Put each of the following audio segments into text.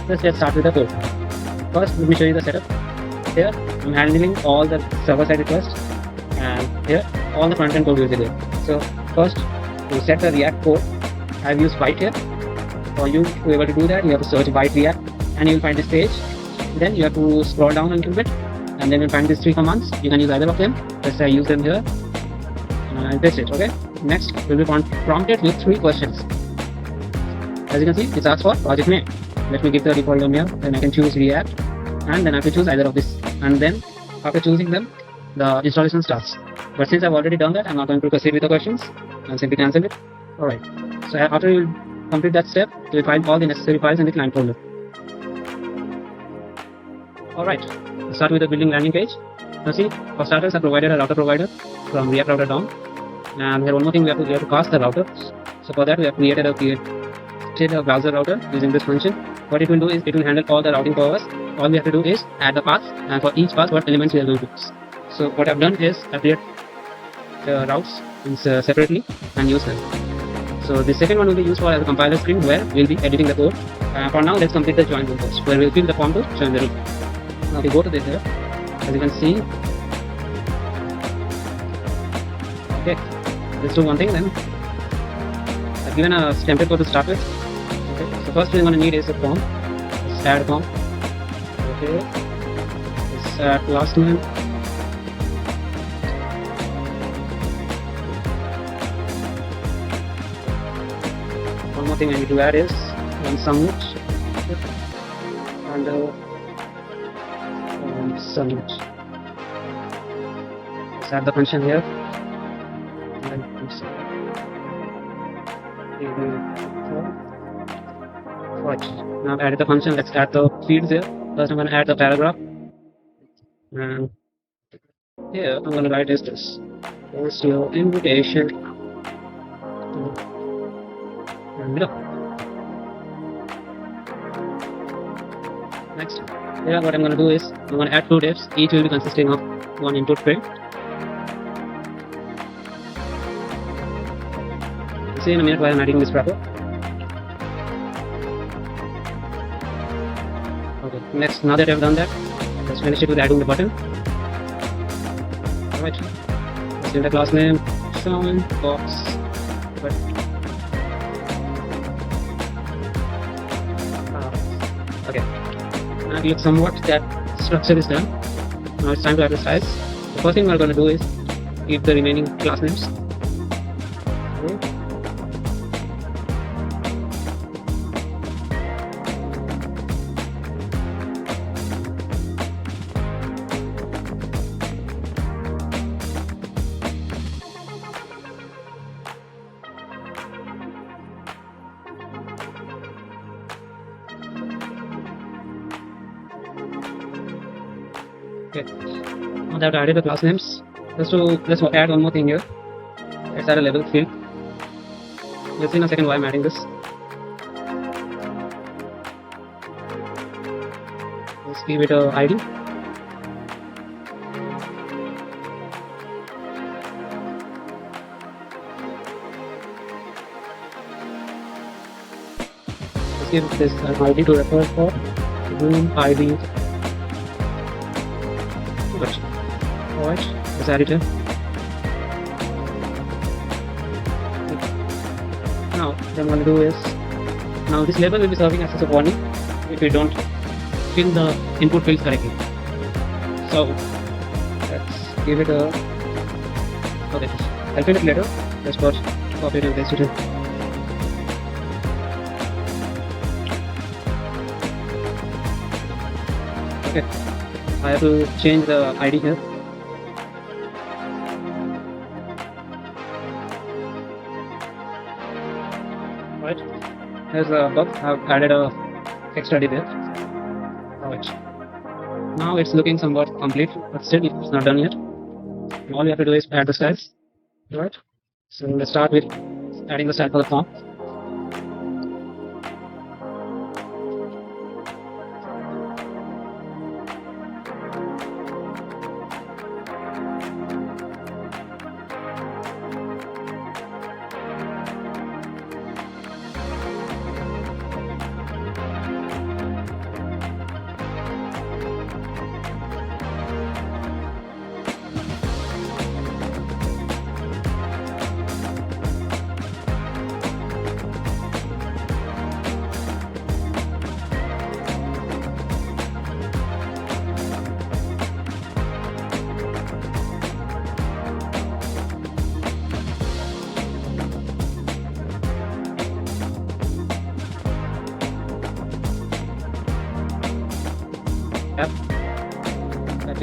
Let's get started with the code. First, let me show you the setup. Here, I'm handling all the server-side requests, and here, all the front-end code will be there. So, first, to set the React code, I've used Byte here. For you to be able to do that, you have to search Byte React, and you'll find this page. Then you have to scroll down a little bit, and then you'll find these 3 commands. You can use either of them. Let's say I use them here, and paste it. Okay. Next, we'll be prompted with 3 questions. As you can see, it asks for project name. Let me give the default name here. Then I can choose React, and then I have to choose either of this. And then after choosing them, the installation starts. But since I've already done that, I'm not going to proceed with the questions. I'll simply cancel it. Alright. So after you complete that step, you will find all the necessary files in the client folder. Alright. Let's start with the building landing page. Now see, for starters, I provided a router provider from React Router down. And here one more thing, we have to cast the router. So for that, we have created a browser router using this function. What it will do is it will handle all the routing for us. All we have to do is add the paths, and for each path what elements we are going to use. So what I've done is I create the routes separately and use them. So the second one will be used for as a compiler screen where we'll be editing the code. For now, let's complete the join rule first, where we'll fill the form to join the rule. Now we go to this here. As you can see, okay, let's do one thing then. I've given a template code to start with. Okay, so first thing we're going to need is a form. Let's add a form. Okay, let's add last name. One more thing I need to add is one submit and submit. Let's add the function here. Right. Now I've added the function. Let's add the fields here. First I'm going to add the paragraph. And here I'm going to write this. Post your invitation. And below. Next, here what I'm going to do is I'm going to add 2 divs. Each will be consisting of one input field. See in a minute why I'm adding this wrapper. Okay, next, now that I've done that, let's finish it with adding the button. Alright, let's give the class name sound box button. Okay, now it looks somewhat that structure is done. Now it's time to add the styles. The first thing we're going to do is keep the remaining class names. Okay. Okay, now that I've added the class names, let's add one more thing here. Let's add a label field. Let's see in a second why I'm adding this. Let's give it a ID. Let's give this an ID to refer for room ID. Alright, let's add it here. Now, what I'm going to do is, now this label will be serving as a warning if we don't fill the input fields correctly. So, let's give it a, okay, I'll fill it later. Let's first copy it and paste it in. Okay, I have to change the ID here. Right, there's a bug. I've added a extra D there. Alright, now it's looking somewhat complete, but still it's not done yet. All we have to do is add the styles. Alright, so let's start with adding the style for the form.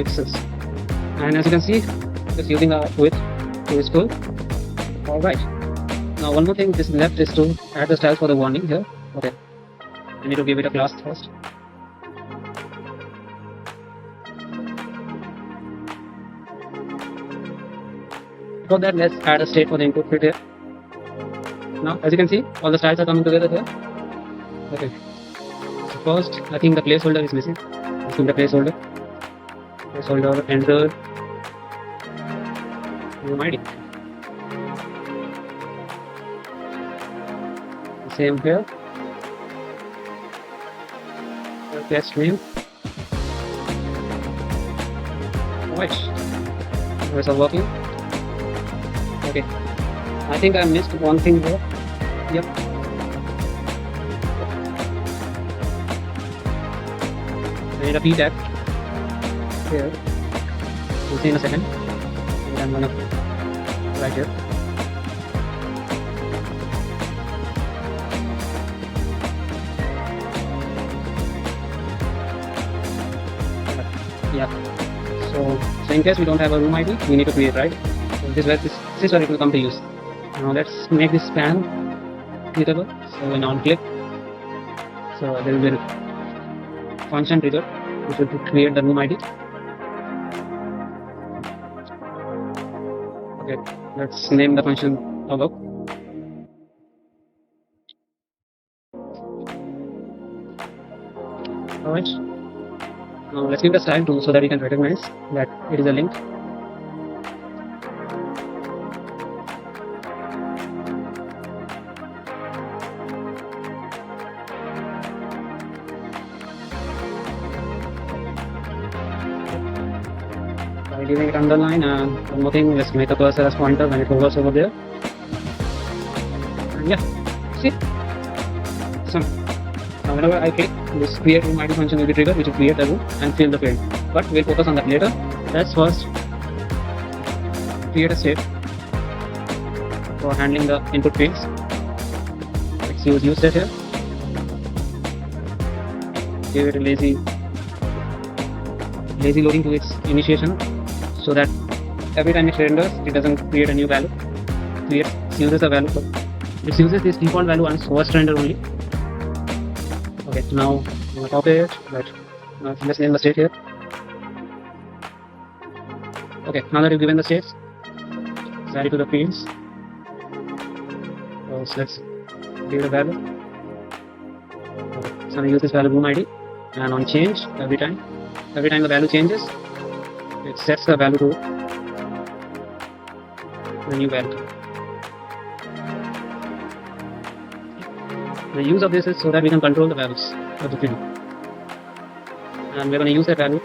pixels. And as you can see, it's using the width to its full. Alright. Now one more thing this left is to add the styles for the warning here. Okay. I need to give it a class first. For that, let's add a state for the input field here. Now, as you can see, all the styles are coming together here. Okay. So first, I think the placeholder is missing. Let's give the placeholder. Placeholder, enter. Room ID. Same here. Test name. Alright. Is it working? Okay. I think I missed one thing here. Yep. I need a p tag here. We'll see in a second. And I'm gonna right here. Yeah. So in case we don't have a room ID, we need to create, right? So this is where it will come to use. Now let's make this span clickable. So when on click, so there will be a function trigger which will create the room ID. Okay, let's name the function above. Alright. Now let's give the style too so that we can recognize that it is a link. By giving it underline, and one more thing, let's make a cursor as pointer when it hovers over there. And yeah, see? So now whenever I click, this create room ID function will be triggered, which will create the room and fill the field. But we'll focus on that later. Let's first create a state for handling the input fields. Let's use state here. Give it a lazy loading to its initiation, so that every time it renders, it doesn't create a new value. It uses a value. It uses this default value on first render only. Okay, now I'm going to copy it. Right. Now let's name the state here. Okay, now that you've given the states, let's add it to the fields. So let's give it a value. Okay, so I'm going to use this value room ID, and on change, every time the value changes, it sets the value to the new value. The use of this is so that we can control the values of the field, and we're going to use that value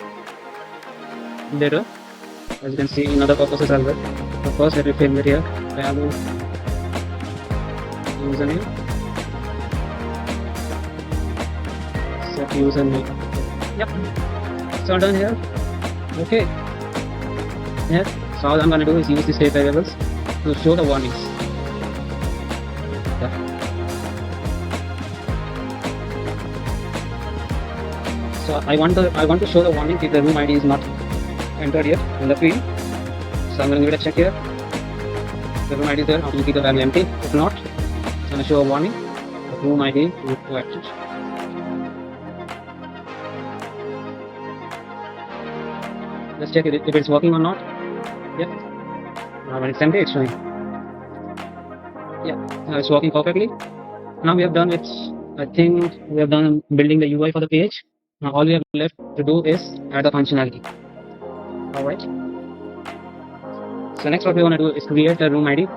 later, as you can see in other purposes as well. So first let me frame it here, value username, set username. Yep, it's all done here. Okay, yeah, so all I'm going to do is use the state variables to show the warnings. Yeah. So I want to show the warning if the room ID is not entered yet in the field. So I'm going to give it a check here. The room ID is there. I'm going to keep the value empty. If not, it's going to show a warning. The room ID is too active. Let's check if it's working or not. Yep. Now when it's empty, it's showing. Yeah, now it's working perfectly. Now we have done it. I think we have done building the UI for the page. Now all we have left to do is add the functionality. Alright. So next what we want to do is create a room ID.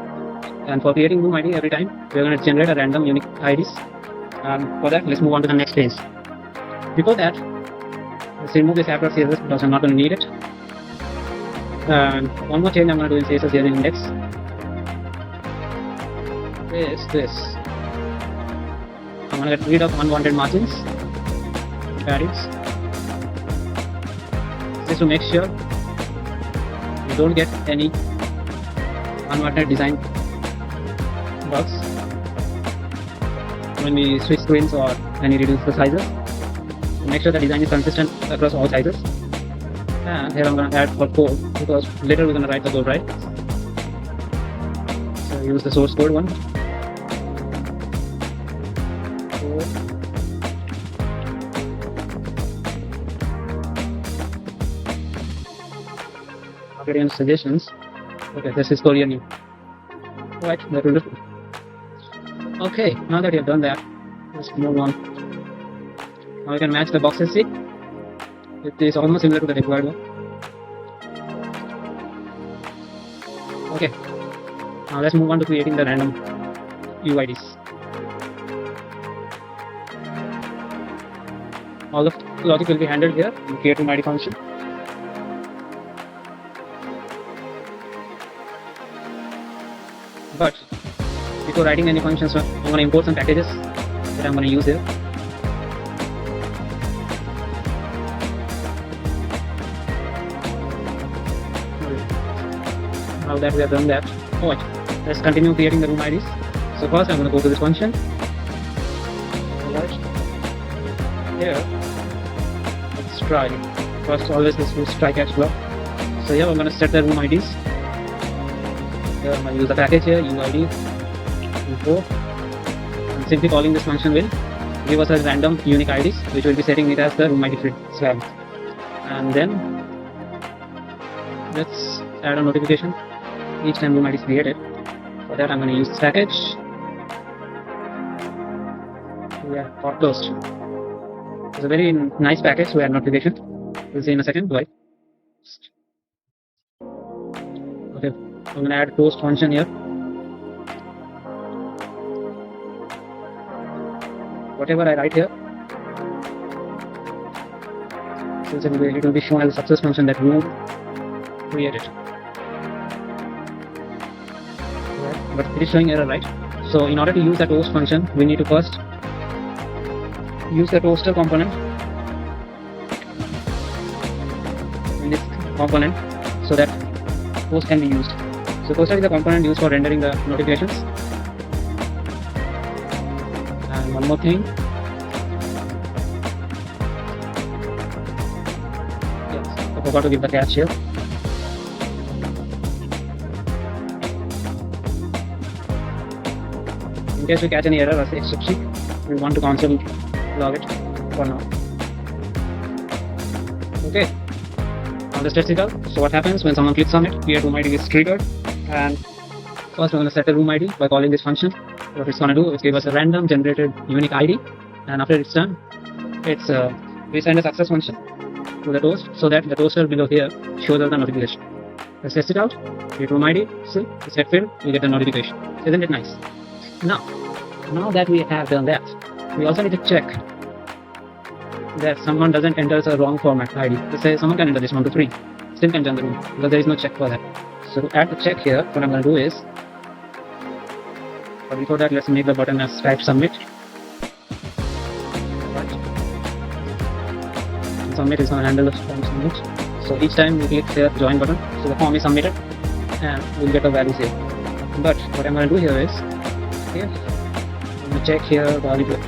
And for creating room ID every time, we are going to generate a random unique IDs. And for that, let's move on to the next phase. Before that, let's remove this app.css because I'm not going to need it. And one more change I'm going to do in CSS here in index is this. I'm going to get rid of unwanted margins. Paddings. Just to make sure you don't get any unwanted design bugs when we switch screens or when we reduce the sizes. So make sure the design is consistent across all sizes. And here I'm going to add for code because later we're going to write the code, right? So use the source code one. Already in suggestions. Okay, this is Korean new. Right, that will do. Okay, now that you have done that, let's move on. Now we can match the boxes. See, it is almost similar to the required one. Okay, now let's move on to creating the random UIDs. All the logic will be handled here in create room ID function. But before writing any functions, I'm going to import some packages that I'm going to use here. Now that we have done that, let's continue creating the room IDs. So first I'm going to go to this function. Alright, here let's try. First, always let's use try catch block. So here I'm going to set the room IDs. Here I'm going to use the package here, UID info, and simply calling this function will give us a random unique IDs, which will be setting it as the room ID field swag. And then let's add a notification each time room ID is created. For that I'm going to use this package. Hot closed. It's a very nice package to add notification. We'll see in a second why. Okay, I'm going to add post function here. Whatever I write here, since it will be shown as a success function that room created. Right. But it is showing error, right? So in order to use that host function, we need to first use the toaster component in this component so that host can be used. So toaster is the component used for rendering the notifications. And one more thing, yes, I forgot to give the catch here. In case we catch any error as exception, we want to console log it for now. Okay, now let's test it out. So what happens when someone clicks on it? Create room ID is triggered, and first we're going to set a room ID by calling this function. What it's going to do is give us a random generated unique ID, and after it's done, we send a success function to the toast so that the toaster below here shows us the notification. Let's test it out. Create room ID, see, set field, we get the notification. Isn't it nice? Now that we have done that, we also need to check that someone doesn't enter the wrong format ID. Let's say someone can enter this 1 to 3, still can join the room because there is no check for that. So to add the check here, what I'm going to do is, but before that, let's make the button as type submit. Right. Submit is going to handle the form submit. So each time we click here join button, so the form is submitted and we'll get the values here. But what I'm going to do here is, here, I'm going to check here validate.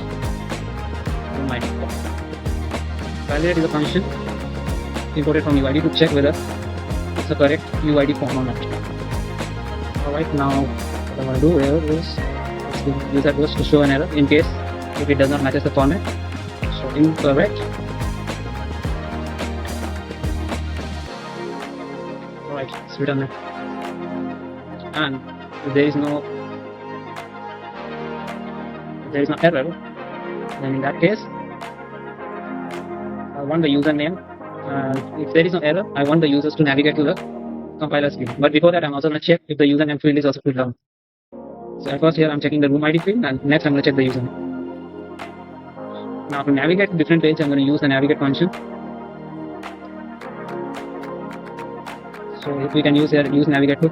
Validate is a function imported from UID to check whether it's the correct UID form or not. Alright, now what I'm going to do here is use that was to show an error in case if it does not match the format. So incorrect. Alright, it's written there. And if there is no error, then in that case I want the username. If there is no error, I want the users to navigate to the compiler screen. But before that, I'm also going to check if the username field is also filled down. So at first here I'm checking the room ID field, and next I'm going to check the username. Now to navigate to different page, I'm going to use the navigate function. So if we can use here, use navigate hook.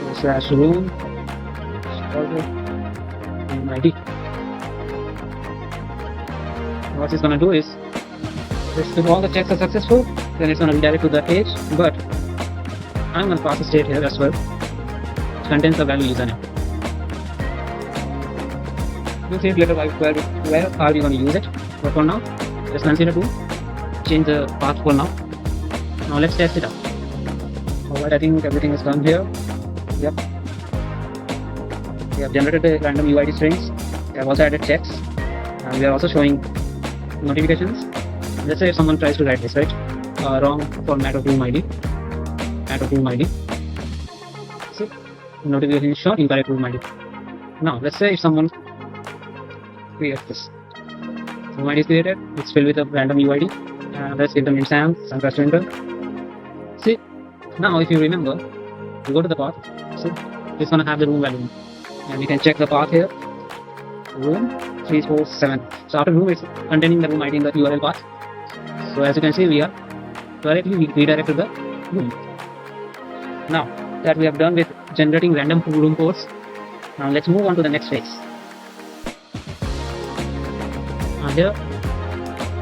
So slash room ID. What it's going to do is, if all the checks are successful, then it's going to redirect to the page, but I'm going to pass a state here as well, which contains the value username. We'll see it later where are we going to use it. But for now, just consider to change the path for now. Now let's test it out. Alright, I think everything is done here. Yep. We have generated the random UID strings. We have also added checks. And we are also showing notifications. Let's say if someone tries to write this, right? Wrong format of room ID. Add of room ID. See? Notification is shown, incorrect room ID. Now, let's say if someone creates this. Room ID is created. It's filled with a random UID. Let's give the name Sam. Sam press to enter. See? Now, if you remember, you go to the path. See? It's going to have the room value. And you can check the path here. Room 347. So after room, it's containing the room ID in the URL path. So as you can see, we are directly redirected the room. Now that we have done with generating random room codes, now let's move on to the next phase. Now here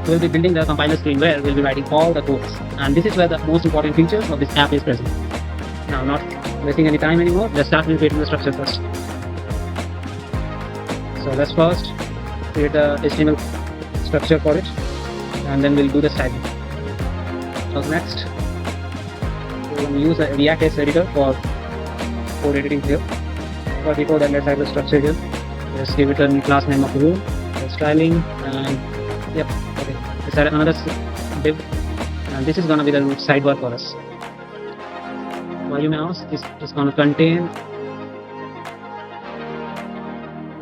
we'll be building the compiler screen where we'll be writing all the codes, and this is where the most important features of this app is present. Now, not wasting any time anymore, let's start with creating the structure first. So let's first create the HTML structure for it, and then we'll do the styling. So next, we're going to use the React editor for code editing here. But before that, let's add the structure here. Let's give it a new class name of the room, the styling, and yep, okay. Let's add another div, and this is going to be the root sidebar for us. Volume mouse is going to contain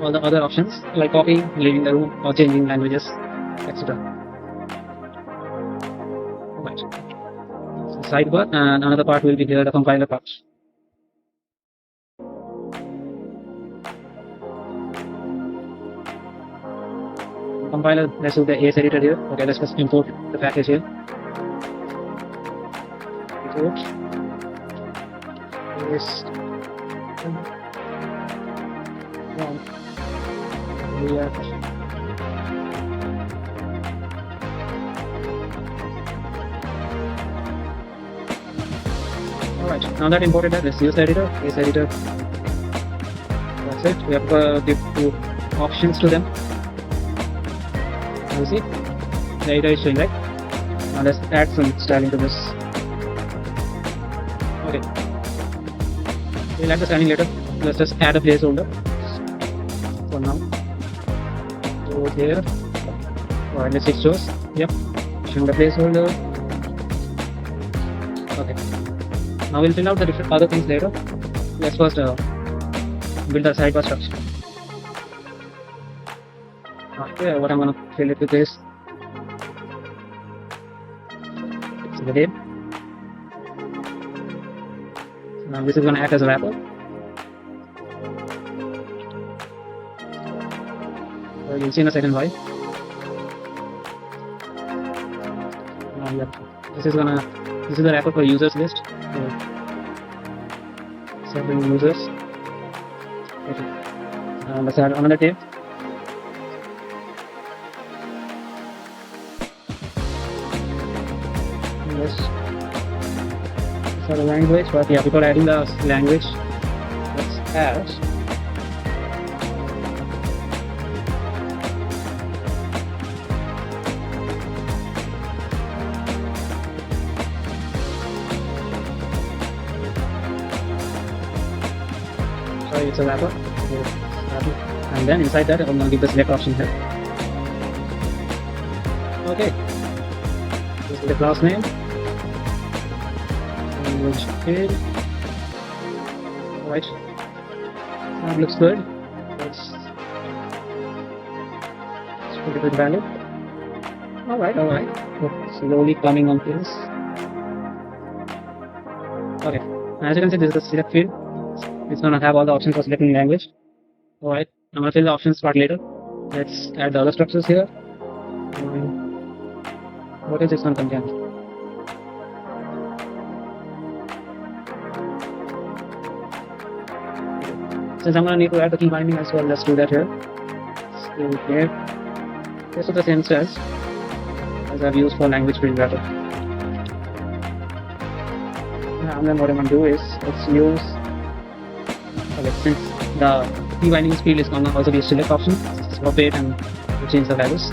all the other options like copying, leaving the room, or changing languages, etc. Right. So sidebar, and another part will be here, the compiler part. Compiler, let's do the AS editor here. Okay, let's just import the package here. Import AS React. Alright, now that imported that, let's use the editor. AS editor. That's it. We have to give two options to them. You see, the editor is showing, right? Now let's add some styling to this. Okay, we'll add the styling later. Let's just add a placeholder for now. Over here. Alright, let's fix those. Yep, showing the placeholder. Okay, now we'll fill out the different other things later. Let's first build the sidebar structure. Okay, what I'm gonna fill it with is the div. Now this is gonna act as a wrapper. So you'll see in a second why. Now, yeah, this is the wrapper for users list. So, several users. Okay. Let's add another div. For the language, but yeah, before adding the language, let's add sorry, it's a wrapper, and then inside that I'm going to give the select option here. Okay, this is the class name. Language field. Right. That looks good. Let's put it in value. Alright. Slowly coming on this. Okay. As you can see, this is the select field. It's gonna have all the options for selecting language. Alright. I'm gonna fill the options part later. Let's add the other structures here. What is this one contain? Since I'm going to need to add the key binding as well, let's do that here. Still here. This is the same as I've used for language field wrapper. And then what I'm going to do is let's use, okay, since the key binding field is going to also be a select option, drop it and change the values.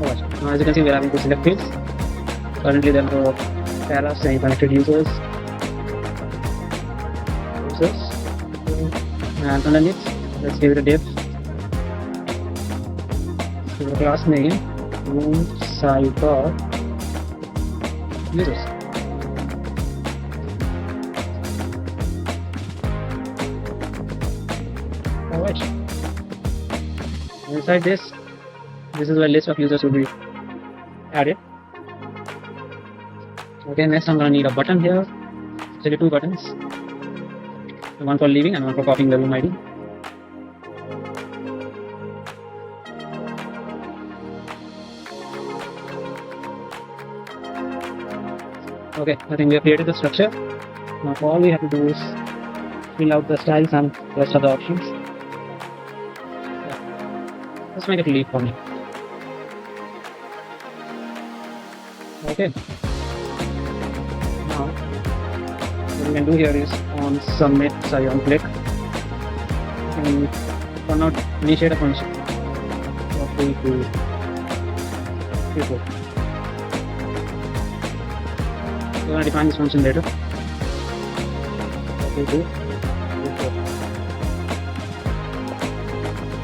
Alright, now as you can see, we are having to select fields. Currently there are paras saying connected users, and underneath let's give it a div. So the class name room sidebar users. Alright, inside this is where list of users will be added. Okay, next I'm gonna need a button here. Actually two buttons, one for leaving and one for copying the room ID. Okay, I think we have created the structure. Now all we have to do is fill out the styles and rest of the options. Yeah. Let's make it leave for me. Okay. Now what we can do here is on submit, sorry, on click, you can for now initiate a function of 3 to 4. We're going to define this function later.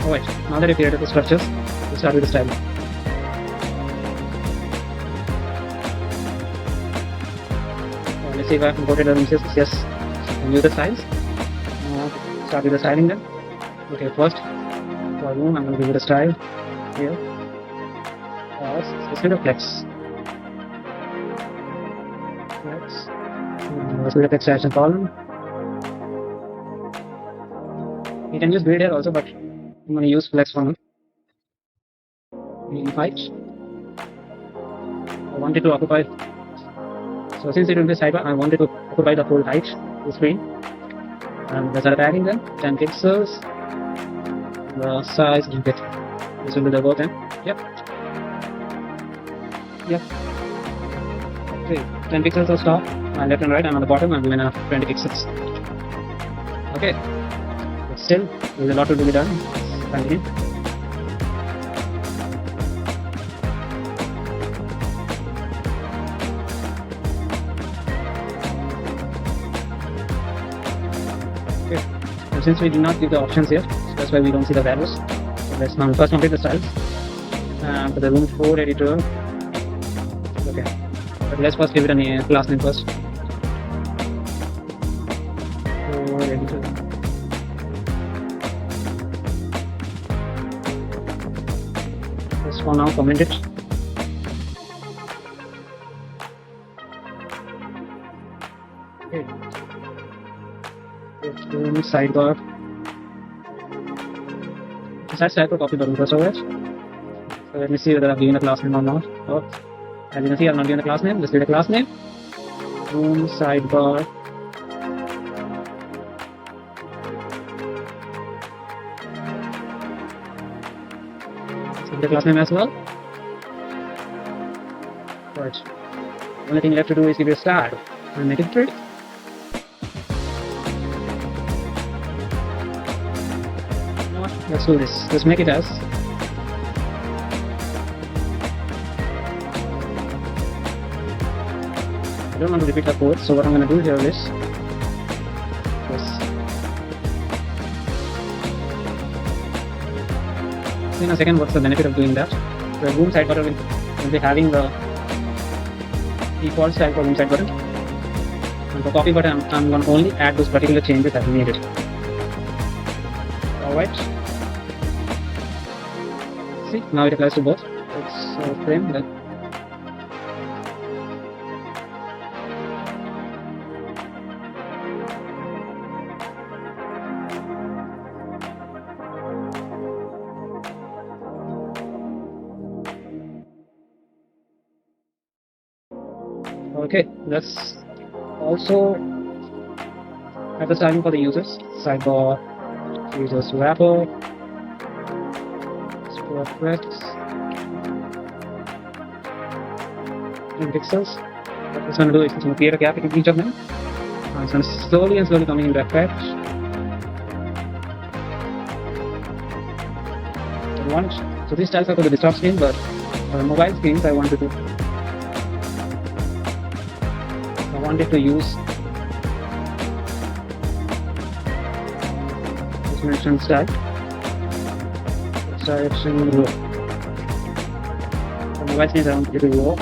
Alright, now that we created the structures, we'll start with the style. Let's see if I have imported the images. Yes, and use the styles. Start with the styling then. Okay, first for room, I'm going to give it a style here. Let's get a flex. Let's do the text action column. You can use grid here also, but I'm going to use flex for now. Height. I want it to occupy. So since it will be sidebar, I want it to occupy the whole height of the screen. And let's start adding them. 10 pixels. The size is bit. This will be the work then. Yep. Okay, 10 pixels of top, and left and right, and on the bottom I'm going to 20 pixels. Okay, but still there's a lot to be done. Continue. Okay, and since we did not give the options here, so that's why we don't see the values. So let's now first complete the styles. For the room 4 editor. Okay. But let's first give it a class name first. Editor. Just for now, comment it. Okay. Let's do sidebar. Besides sidebar, copy the room first over. So let me see whether I've given a class name or not. Oh. As you can see, I'm not given a class name. Let's give it a class name. Room sidebar. Let's give it a class name as well. Right. Only thing left to do is give it a style and make it 3. You know what? Let's do this. Let's make it as I don't want to repeat the code, so what I'm going to do here is in a second what's the benefit of doing that. The room side button will be having the default style for room side button, and for copy button I'm going to only add those particular changes that we needed. Alright, see, now it applies to both. Let's frame that. Okay, let's also have the styling for the users. Sidebar, users wrapper, square 10 pixels. What it's going to do is it's going to create a gap between each of them. It's going to slowly coming into effect. want. So these styles are for the desktop screen, but for mobile screens, I wanted to use this mentioned style. Direction row. For mobile screens, I want it to row.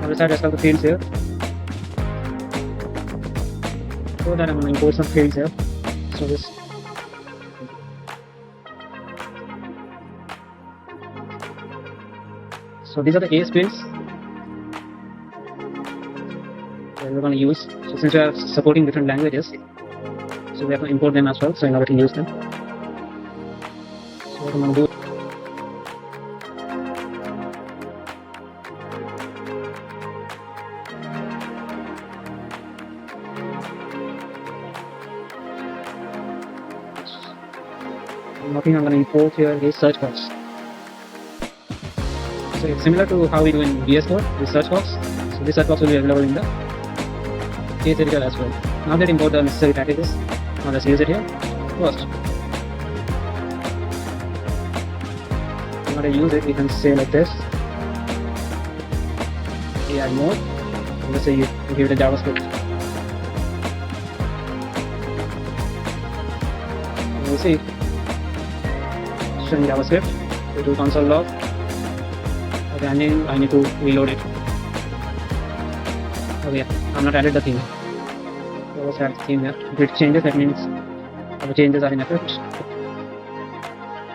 Other side, I have the fields here. So that I'm going to import some fields here. So this. So these are the AS fields that we're going to use. So since we are supporting different languages, so we have to import them as well. So in order to use them. So what I'm going to do. I'm going to import here the search box. So it's similar to how we do in VS Code, the search box. So this search box will be available in the case editor as well. Now that import the necessary packages, now let's use it here. First, in order to use it, we can say like this: AI mode. Let's say you give it a JavaScript. We'll see. Showing JavaScript. Go to console log. Okay, I need to reload it. Okay, I'm not added the theme. So let's add the theme here. If it changes, that means the changes are in effect.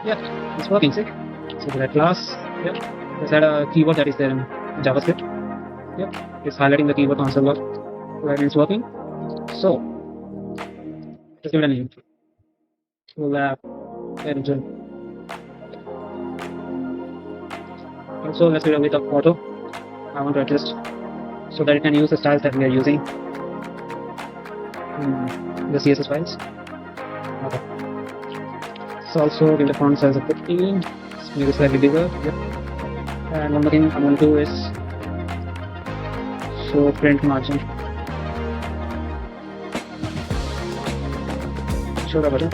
Yeah, it's working. See? So that class. Yep. Let's add a keyword that is there in JavaScript. Yep. It's highlighting the keyword console log. So that means working. So let's give it a name. Lab engine. Also, let's do a bit of auto. I want to adjust so that it can use the styles that we are using in the CSS files. Okay. So also give the font size of 15. Let's make it slightly bigger. Yep. And one more thing I'm going to do is show print margin. Show the button.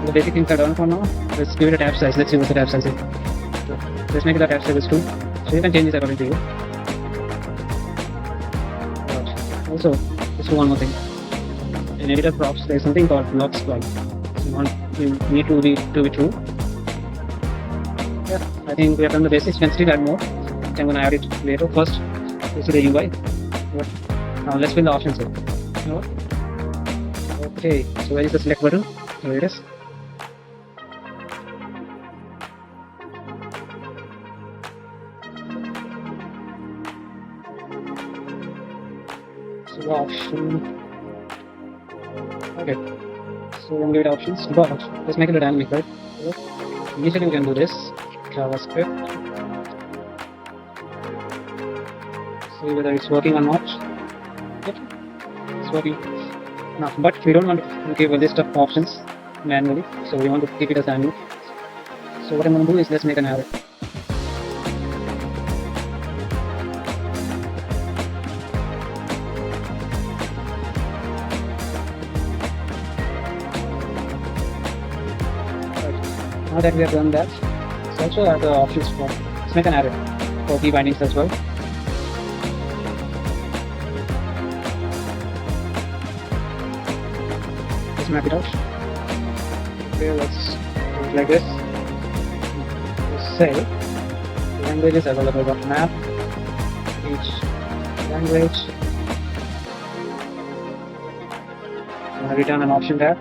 The basic things are done for now. Let's give it a tab size. Let's see what the tab size is. So let's make it a tab size is 2. So you can change this according to you. Also, let's do one more thing. In editor props, there is something called block scroll. So you need to be true. Yeah, I think we have done the basics. You can still add more. I'm going to add it later. First, this is the UI. Now let's fill the options here. Okay, so where is the select button? Here it is. So option. Okay. So we're going to give it options, but let's make it a dynamic, right? So initially we can do this JavaScript. See whether it's working or not. Yep, it's working. Now, but we don't want to give a list of options manually, so we want to keep it as dynamic. So what I'm going to do is let's make an array. Now that we have done that, let's also add the options for, let's make an array for key bindings as well. Let's map it out. Okay, let's do it like this. Let's say language is available dot map each language. I'm going to return an option tag.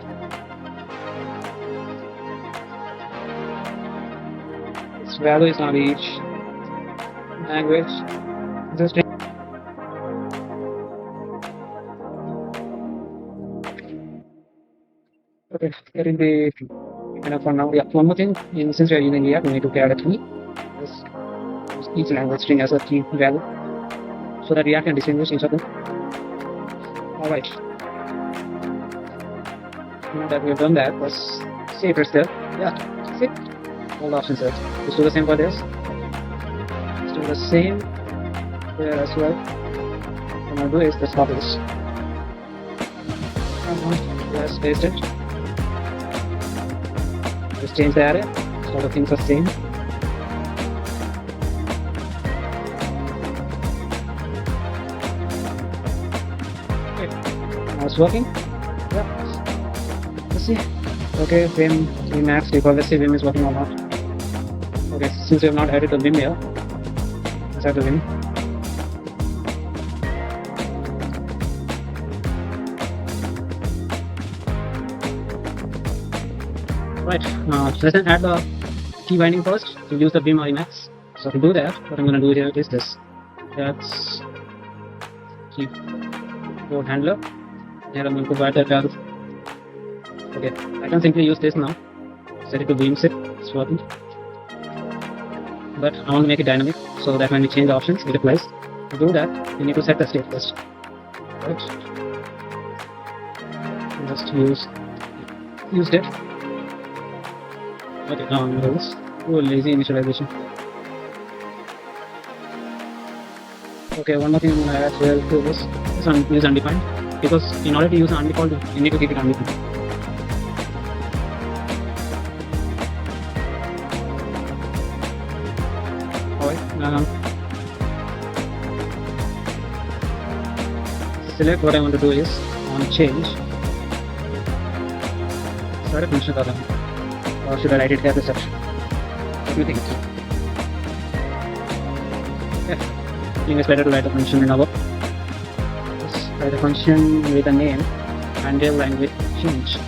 Its value is not each language. Just okay, that will be enough for now. Yeah, one more thing. Since we are using React, we need to add a key. Use each language string as a key value so that React can distinguish each of them. Alright. Now that we have done that, let's see if it's there. Yeah, see? all the options set. Let's do the same for this. Let's do the same here as well. What I'm gonna do is let's copy this. Let's paste it. Just change the array so the things are same. Okay, now it's working. Yeah. Let's see. Okay, Vim Emacs default. Let's see Vim is working or not. Okay, since we have not added the Vim here, let's add the Vim. Right, let's then add the key binding first to use the Vim or Emacs. So to do that, what I'm going to do here is this. That's keyboard handler. Here I'm going to provide that value. Okay, I can simply use this now. Set it to Vim set. It's working. But I want to make it dynamic so that when we change the options, it applies. To do that, we need to set the state first. Right. Just use it. Okay, now I'm going to do this. Oh, lazy initialization. Okay, one more thing I'm going to add here to this is undefined, because in order to use an undefault, you need to keep it undefined. Alright, select what I want to do is on change. Start a function column. Or should I write it here as such? What do you think? Yeah, I think it's better to write a function in our. Just write a function with a name and a language change.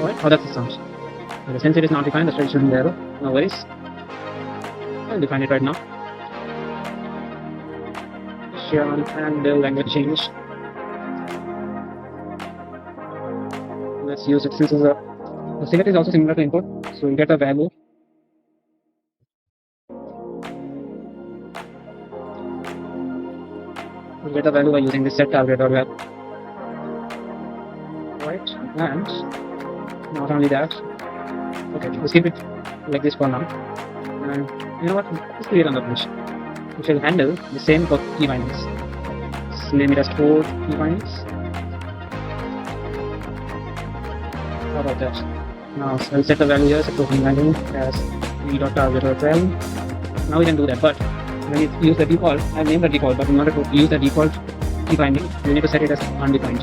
Alright, how does it sound? Okay, since it is not defined, that's why it shouldn't be error. No worries. I'll define it right now. And the language change. Let's use it since the select is also similar to input, so we get a value. We get a value by using this set target or value. Right, and not only that. Okay, let's keep it like this for now. And you know what? Let's create another function which will handle the same for key bindings. Let's name it as 4 key bindings. How about that? Now I'll set the value here, set to key binding as e.target or 12. Now we can do that, but when you use the default, I named the default, but in order to use the default key binding, we need to set it as undefined.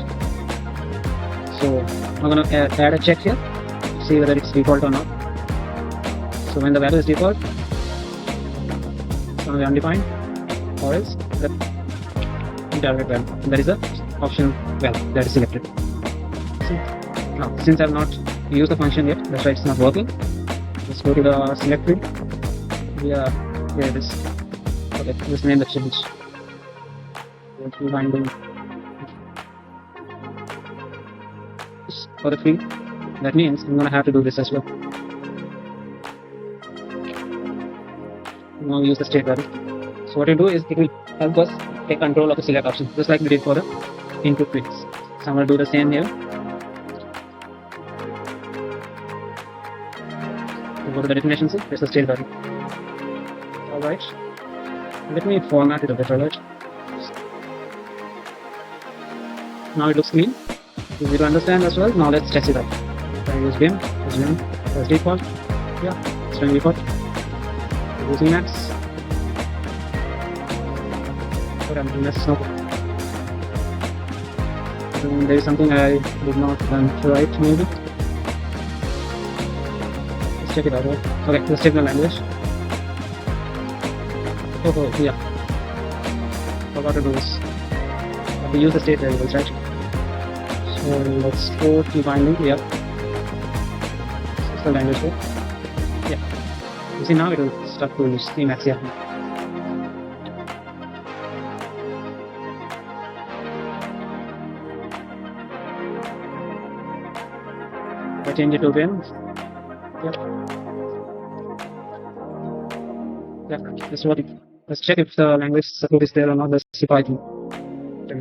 So I'm going to add a check here, see whether it's default or not. So when the value is default, it's going to be undefined, or else the target value. And that is the optional value that is selected. Now, since I have not used the function yet, that's why it's not working. Let's go to the select field. Yeah, here it is. Okay, let's name the change. Key binding for the field. That means I'm gonna have to do this as well. Now use the state variable. So what you do is it will help us take control of the select option, just like we did for the input fields. So I'm gonna do the same here. Go to the definition set, press the state variable. Alright. Let me format it a bit, alright. Now it looks clean. Easy to understand as well. Now let's test it out. I use Vim, as default. Yeah, it's running default. Use Emacs. But I'm doing this now. There is something I did not done right, maybe. Let's check it out. Right? Okay, let's check the language. Oh, yeah. Forgot to do this. Have to use the state variables, right? So let's go to binding. Yeah. It's the language here. Yeah. You see now it will start to use Emacs here. I change it to Vim. Yeah. Yeah, that's what it. Let's check if the language support is there or not. Let's see Python.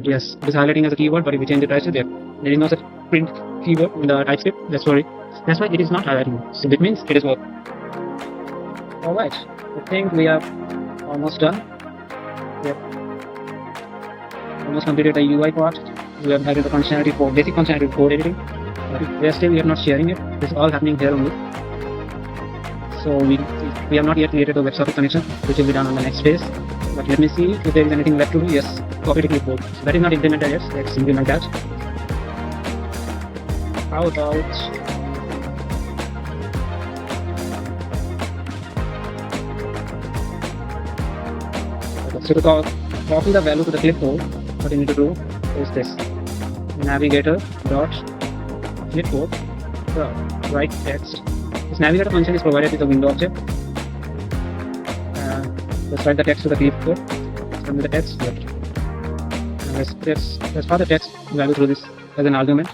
Yes, it is highlighting as a keyword, but if we change the type, there is no such print keyword in the TypeScript. That's why it is not highlighting. So it means it is work. Alright, I think we are almost done. We have almost completed the UI part. We have added the functionality for basic functionality for code editing. But we are not sharing it. This is all happening here only. So we have not yet created a WebSocket connection, which will be done on the next phase. But let me see if there is anything left to do. Yes, copy to clipboard. So that is not implemented yet. Let's implement that. How about so to copy the value to the clipboard, what you need to do is this: navigator dot clipboard write text. This navigator function is provided with a window object. Let's write the text to the clipboard. Send the text here. Let's pass the text value through this as an argument.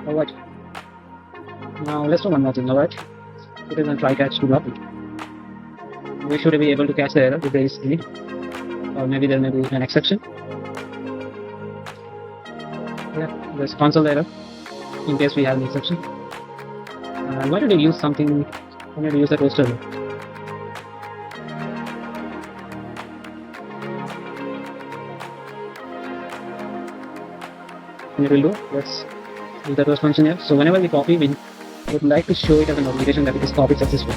Alright. Now let's do one more thing. Alright. It is a try catch to block it. We should be able to catch the error if there is any, or maybe there may be an exception. Yeah, there's console error in case we have an exception. Why did you use something? Why did you use a toaster? And it will do. Let's use the toast function here. So whenever we copy, we would like to show it as a notification that it is copied successfully.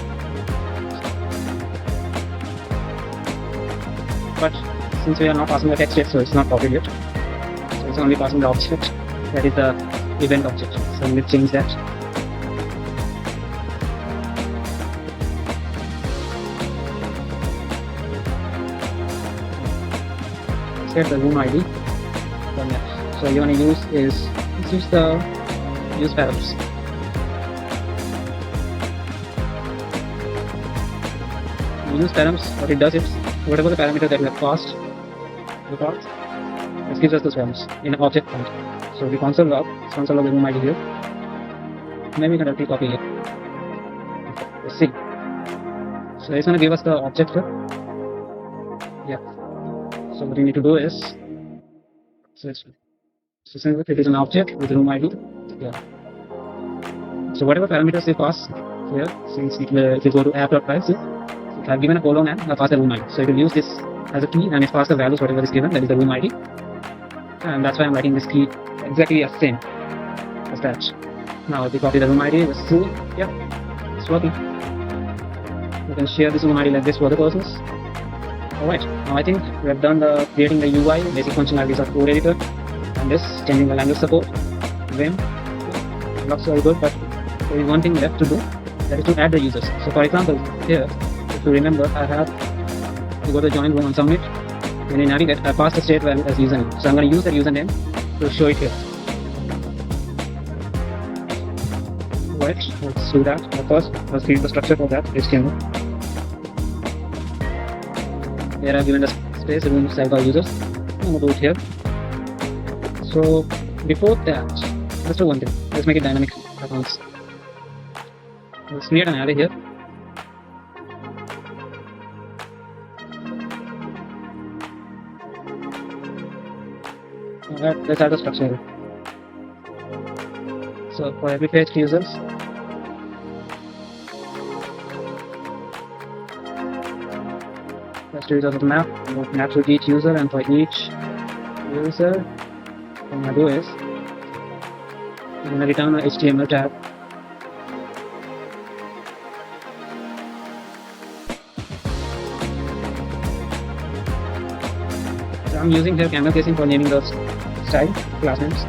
But since we are not passing the text yet, so it's not copied yet. So it's only passing the object, that is the event object. So let's change that. Set the room ID. So you want to use is use the use params. Use params. What it does is whatever the parameter that we have passed, it gives us those params in an object form. So the console log the room ID here. Maybe we can directly copy it. Let's see. So it's going to give us the object here. Yeah. So what you need to do is since it is an object with room ID. Yeah. So whatever parameters we pass here, since if we go to app.files, I have given a colon and I pass the room ID. So it will use this as a key and it pass the values whatever is given, that is the room ID. And that's why I'm writing this key exactly as same as that. Now if we copy the room ID, let's see. Yep, it's working. You can share this room ID like this for other persons. Alright, now I think we have done the creating the UI, basic functionalities of code editor, and this changing the language support. Vim looks very good, but there is one thing left to do, that is to add the users. So for example, here, if you remember, I have to go to join room and submit. When you navigate, I pass the state value as username. So I'm going to use that username to show it here. Right, let's do that. First, let's create the structure for that HTML. Here I've given the space room side by users. I'm going to do it here. So before that, let's do one thing. Let's make it dynamic accounts. Let's create an array here. Alright, let's add the structure. So for every page users, let's do it as a map. Map to each user, and for each user, what I'm going to do is I'm going to return an HTML tag. So I'm using here camel casing for naming the style class names.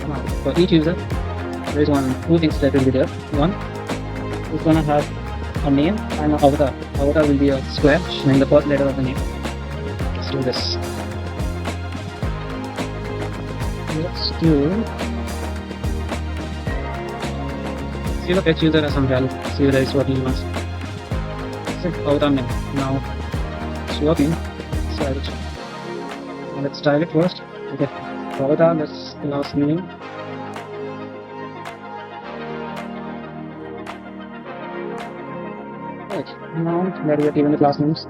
Now for each user, there is two things that will be there. One is going to have a name and an avatar. Avatar will be a square showing the first letter of the name. Let's do this. Let's do. See the page user has some value. See whether it's working once. Set avatar name. Now it's working. Style it. Now let's style it first. Okay. For avatar, let's last name. Right. Now that we are given the class names.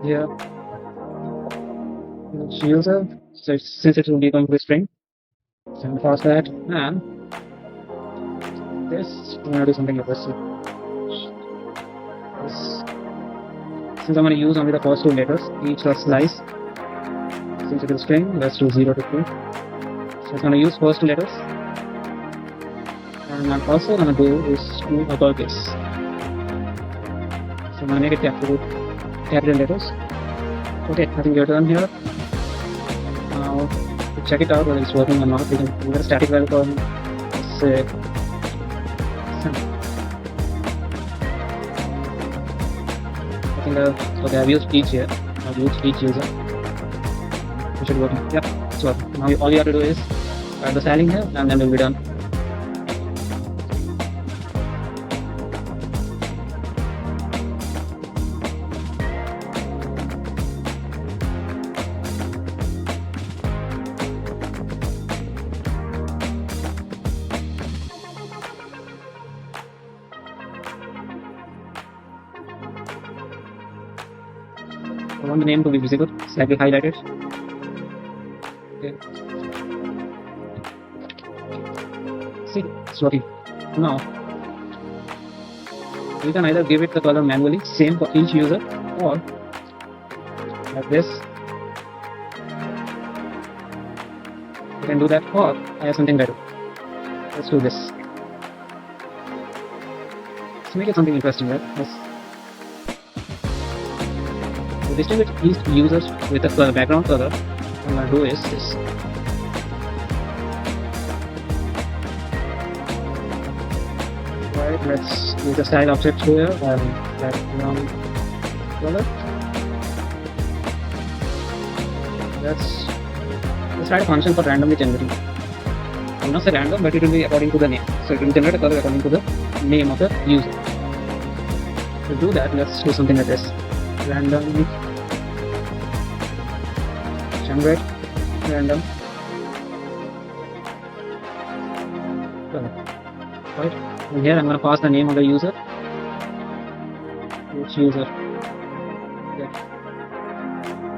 Here. Each user. So since it will be going to a string, so I'm going to pass that, and this. I'm gonna do something like this. Since I'm gonna use only the first two letters, each a slice. Since it is string, let's do 0 to 2. So it's gonna use first two letters. And I'm also gonna do is to uppercase. So I'm gonna make it capital letters. Okay, I think we're done here. Now to check it out whether it's working or not, we can give a static value for say I think okay, I've used each here. I've used each user. It should work. Yeah, it's working. Now all you have to do is add the styling here and then we'll be done. I want the name to be visible, slightly highlighted. Okay. See, it's working. Now, you can either give it the color manually, same for each user, or like this. You can do that, or I have something better. Let's do this. Let's make it something interesting, right? Let's distinguish each users with a background color. What I'm going to do is this. Right, let's use the style object here and background color. Let's write a function for randomly generating. I will not say random, but it will be according to the name. So it will generate a color according to the name of the user. To do that, let's do something like this. Randomly generate random color. Right, and here I'm going to pass the name of the user. Which user? Yeah.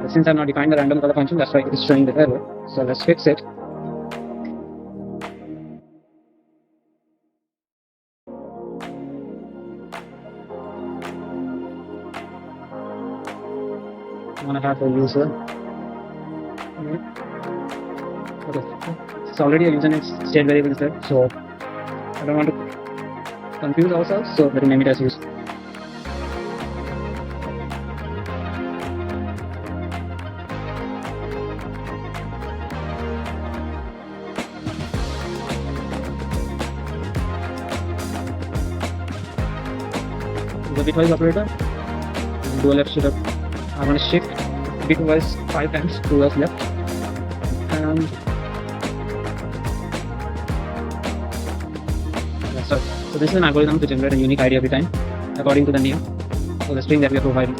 But since I've not defined the random color function, that's why it is showing the error. So let's fix it. I'm going to have the user. Okay, it's already a username state variable is there, so I don't want to confuse ourselves, so let me name it as user. The bitwise operator, do a left shift up. I'm going to shift bitwise 5 times towards left, and that's all. So this is an algorithm to generate a unique ID every time according to the name or the string that we are providing.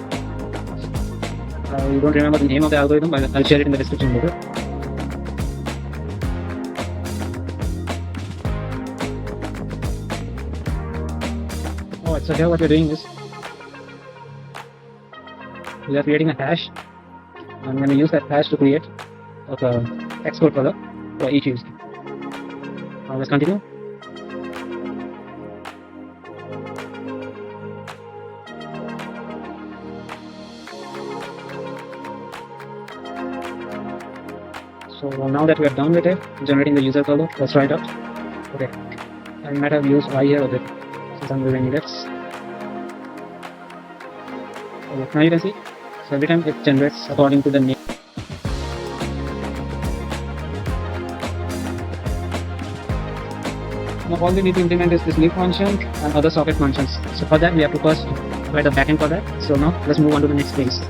You don't remember the name of the algorithm, but I'll share it in the description later. Alright, so here what we're doing is we are creating a hash. I'm going to use that hash to create the export color for each user. Now let's continue. So now that we are done with it, generating the user color, let's try it out. Okay, I might have used Y here a bit since I'm doing this. Okay, now you can see, so every time it generates according to the name. Now all we need to implement is this leaf function and other socket functions. So for that we have to first write a backend for that. So now let's move on to the next phase.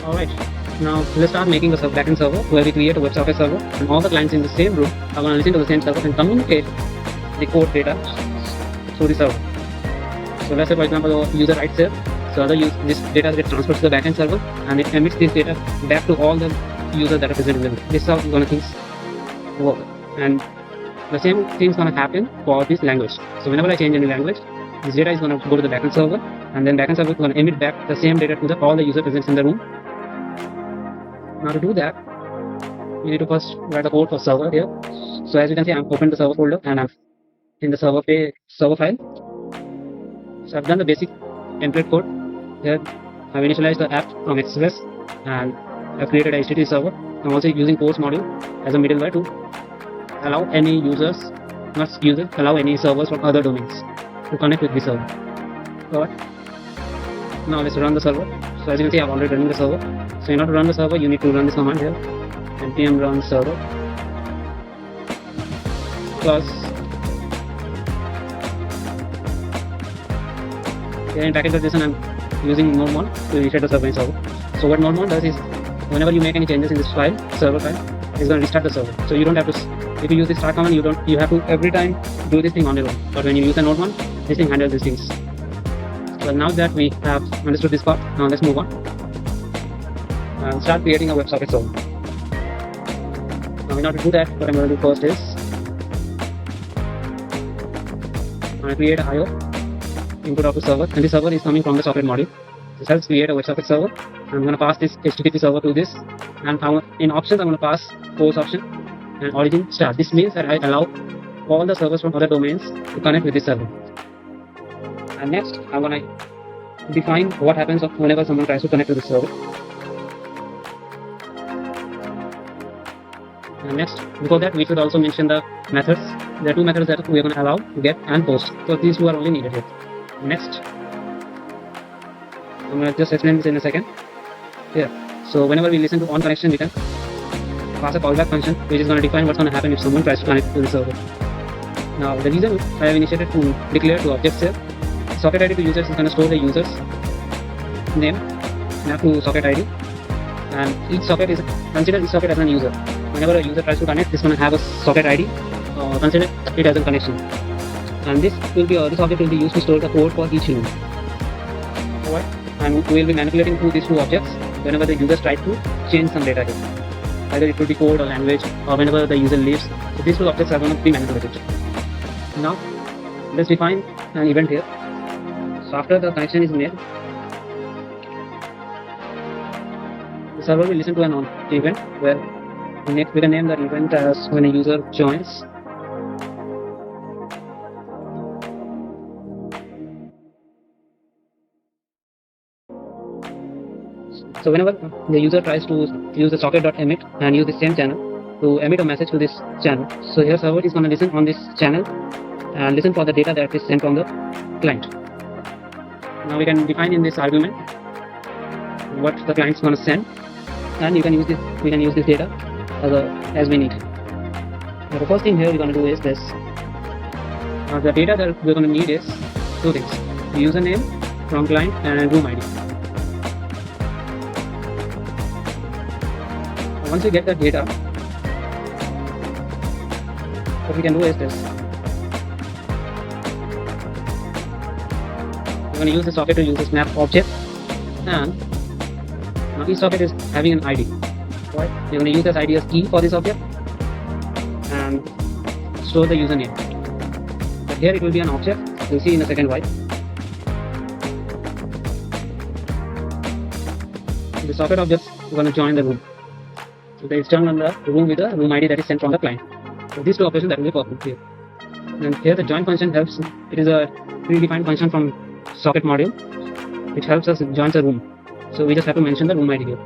Alright, now let's start making a backend server where we create a WebSocket server and all the clients in the same room are going to listen to the same server and communicate the code data through the server. So let's say for example the user writes here, so this data gets transferred to the backend server and it emits this data back to all the users that are present in the room. This is how going to things work, and the same thing is going to happen for this language. So whenever I change any language, this data is going to go to the backend server, and then backend server is going to emit back the same data to all the user present in the room. Now to do that, you need to first write the code for server here. So as you can see, I'm opened the server folder and I'm in the server file. So I've done the basic template code here. I've initialized the app from Express and I've created a HTTP server. I'm also using post module as a middleware to allow any allow any servers from other domains to connect with the server. Alright. Now let's run the server. So as you can see, I'm already running the server. So in order to run the server, you need to run this command here, npm run server plus here in package.json I'm using node1 to initiate the server in server. So what node1 does is whenever you make any changes in this file, server file, it's going to restart the server. So you don't have to, if you use the start command, you have to every time do this thing on your own. But when you use the node1, this thing handles these things. So now that we have understood this part, now let's move on and start creating a WebSocket server. Now in order to do that, what I'm going to do first is I'm going to create a IO input of the server, and the server is coming from the socket module. This helps create a WebSocket server. I'm going to pass this HTTP server to this, and in options I'm going to pass post option and origin start. This means that I allow all the servers from other domains to connect with this server. And next I'm going to define what happens whenever someone tries to connect to the server. And next, before that, we should also mention the methods. There are two methods that we are going to allow, get and post. So these two are only needed here. Next, I'm going to just explain this in a second. Here, so whenever we listen to on connection, we can pass a callback function, which is going to define what's going to happen if someone tries to connect to the server. Now, the reason I have initiated to declare two objects here, socket ID to users is going to store the user's name mapped to socket ID, and each socket is consider each socket as an user. Whenever a user tries to connect, it's going to have a socket ID. Consider it as a connection, and this object will be used to store the code for each node. Alright, and we will be manipulating through these two objects whenever the user tries to change some data here. Either it could be code or language, or whenever the user leaves. So these two objects are going to be manipulated. Now let's define an event here. So after the connection is made, the server will listen to an event where we can name that event as when a user joins. So whenever the user tries to use the socket.emit and use the same channel to emit a message to this channel, so here server is going to listen on this channel and listen for the data that is sent from the client. Now we can define in this argument what the client is going to send, and we can use this data as we need. Now the first thing here we're going to do is this. The data that we're going to need is two things: the username from client and room ID. Once we get that data, what we can do is this. We're going to use the socket to use this map object, and now each socket is having an ID. Right? We're going to use this ID as key for this object and store the username. But here it will be an object. We'll see in a second why. The socket objects are going to join the room. So they turn on the room with the room ID that is sent from the client. So these two operations that will be performed here. And here the join function helps. It is a predefined function from socket module which helps us join the room. So we just have to mention the room ID here.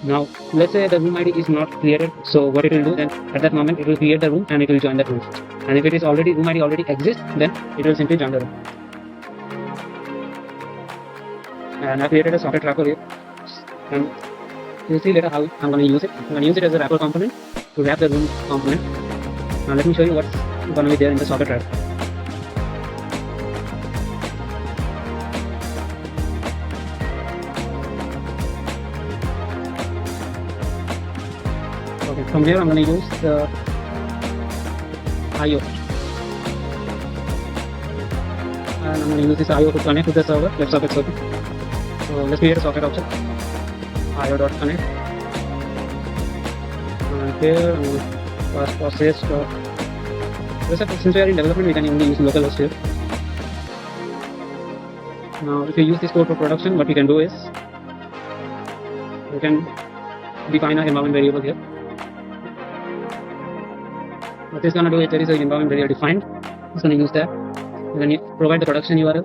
Now let's say the room ID is not created. So what it will do then, at that moment it will create the room and it will join that room. And if it is already room ID already exists, then it will simply join the room. And I created a socket wrapper here. And you'll see later how I'm going to use it. I'm going to use it as a wrapper component to wrap the room component. Now let me show you what's going to be there in the socket wrapper. Okay, from here I'm going to use the IO. And I'm going to use this IO to connect with the server, WebSocket server. So let's create a socket object. IO.connect, and here I'm going to pass process. Since we are in development, we can only use localhost here. Now if you use this code for production, what we can do is we can define an environment variable here. What it's gonna do is there is an environment variable defined. It's gonna use that. And then you provide the production URL,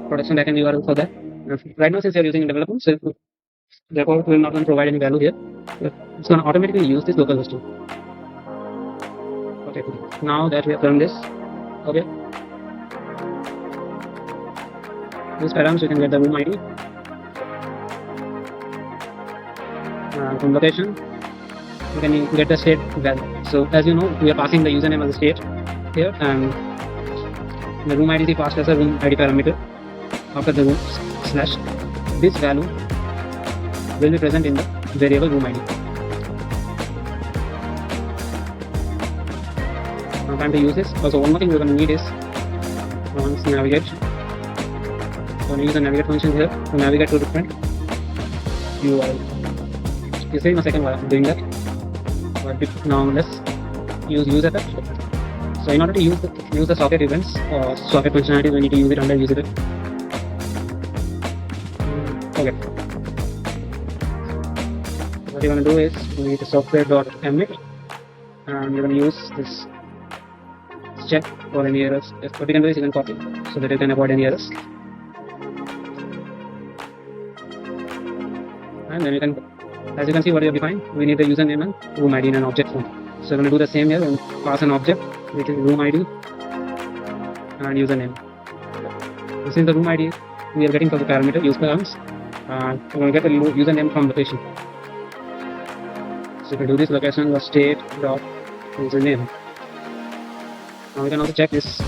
production backend URL for that. Right now, since you're using development, so therefore we're not going to provide any value here. It's going to automatically use this local host tool. Okay, now that we have done this, okay, this params you can get the room ID, from location you can get the state value. So as you know, we are passing the username as a state here, and the room ID is passed as a room ID parameter after the room slash. This value will be present in the variable room ID. Now time to use this. Also, one more thing we're going to need is once navigate. I'm going to use the navigate function here to navigate to different URL. You see in a second while I'm doing that. But now let's use use effect. So in order to use the socket events or socket functionality, we need to use it under use effect. Okay. What you're going to do is we need the software.emit, and you're going to use this check for any errors. What you can do is you can copy so that you can avoid any errors. And then you can, as you can see what you have defined, we need the username and room ID in an object form. So we're going to do the same here and pass an object which is room ID and username. This is the room ID we are getting for the parameter use params. We're going to get the username from location. So if we do this location was state dot username. Now we can also check this.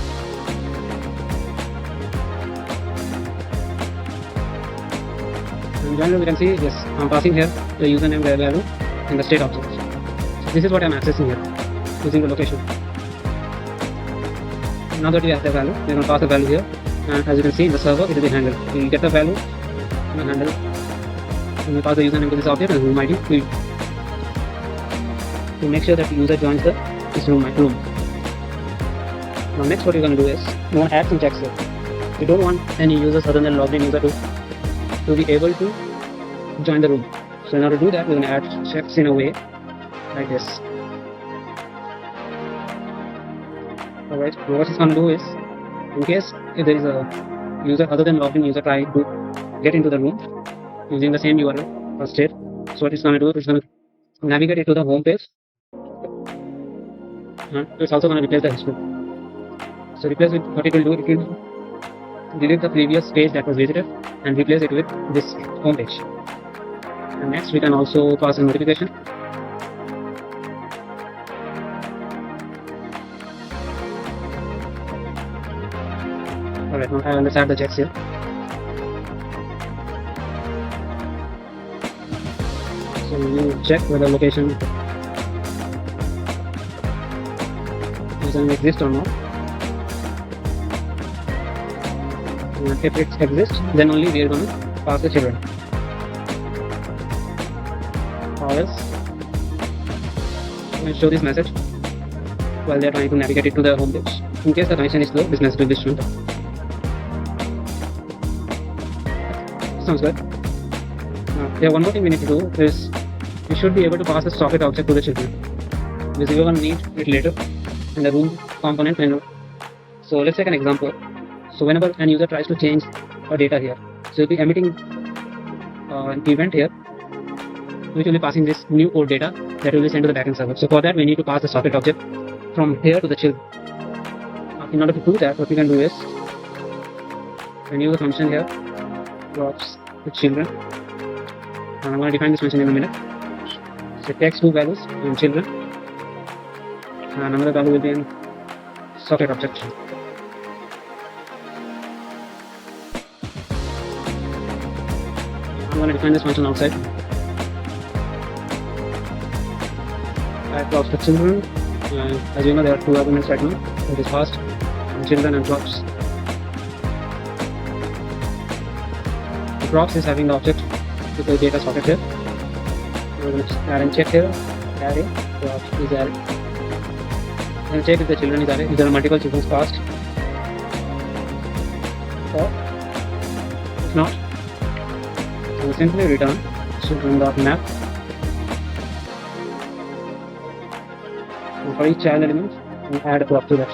And generally we can see yes, I'm passing here the username value in the state object. So this is what I'm accessing here using the location. Now that we have the value, we're going to pass the value here, and as you can see in the server it will be handled. We get the value and handle, and we pass the username to this object and room ID to make sure that the user joins this room. Now next what you're going to do is you want to add some checks here. You don't want any users other than logged in user to be able to join the room. So in order to do that, we're going to add checks in a way like this. Alright, what it's going to do is, in case if there is a user other than logged in user trying to get into the room using the same URL or state, so what it's going to do is it's going to navigate it to the home page, and it's also going to replace the history. So replace with what it will do, it will delete the previous page that was visited and replace it with this home page. And next we can also pass a notification. Alright, now let's add the checks here. So you check whether location doesn't exist or not. And if it exists, then only we are going to pass the children. Or else, we'll show this message while they are trying to navigate it to the home page. In case the connection is slow, this message will be shown. Sounds good. Now, one more thing we need to do is we should be able to pass a socket object to the children, because we are going to need it later in the room component menu. So let's take an example. So whenever an user tries to change a data here, so you'll be emitting an event here which will be passing this new old data that will be sent to the backend server. So for that we need to pass the socket object from here to the child. In order to do that, what we can do is we use a function here, drops the children, and I'm going to define this function in a minute. So it takes two values in children, and another value will be in socket object. I'm going to define this function outside. Add drops the children, and as you know there are two arguments right now. It is passed and children and drops. The drops is having the object with the data socket here. We're going to add and check here. Array drops is array. And check if the children is array. If there are multiple children passed, or if not, we simply return children.map for each child element and add a prop to that.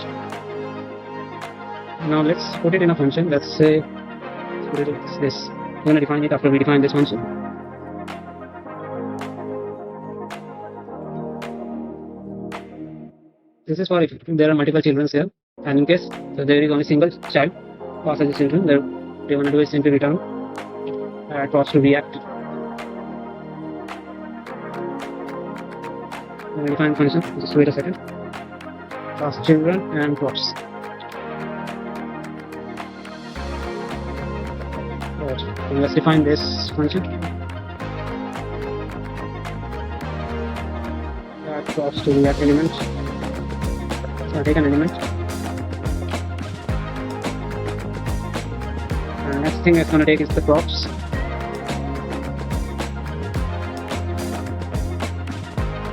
Now let's put it in a function. Let's say put it as this. We're going to define it after we define this function. This is for if there are multiple children here, and in case there is only single child passed as a children, they want to do is simply return add props to React. We define function. Just wait a second. Pass children and props. Right. So let's define this function. Add props to React element. So I take an element. And next thing it's going to take is the props.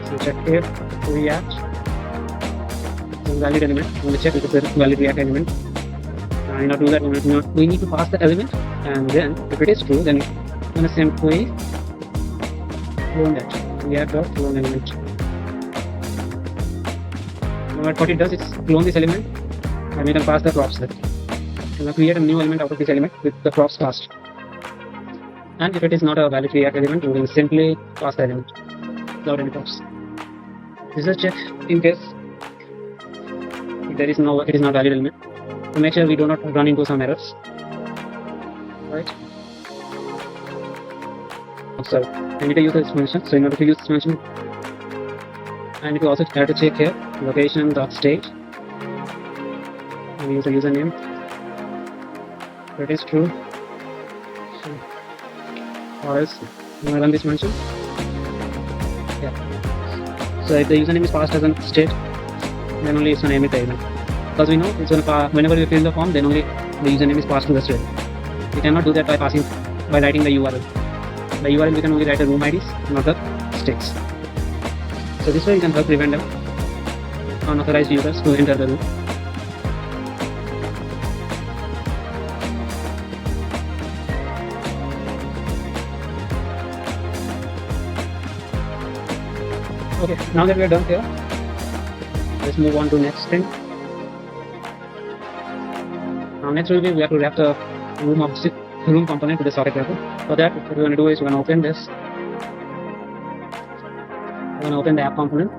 So check here, React, valid element. I'm going to check if it's a valid React element. In order to do that, we need to pass the element, and then if it is true, then I'm going to simply clone that React.clone element. Now what it does is clone this element, and we can pass the props there. I'm going to create a new element out of this element with the props passed. And if it is not a valid React element, we will simply pass the element without any props. This is a check in case it is not valid element, to make sure we do not run into some errors. Right? So I need to use this function. So in order to use this function, I need to also have to check here location.state. We use a username. That is true. So, or else I'm going to run this function. Yeah. So if the username is passed as a state, then only it's going to emit the event. Because we know it's going to whenever we fill the form, then only the username is passed to the string. We cannot do that by writing the URL. By URL we can only write the room IDs, not the states. So this way you can help prevent them unauthorized users to enter the room. Okay, now that we are done here, let's move on to next thing. Now next will be we have to wrap the room component to the socket wrapper. For that, what we're going to do is we're going to open this. We're going to open the app component,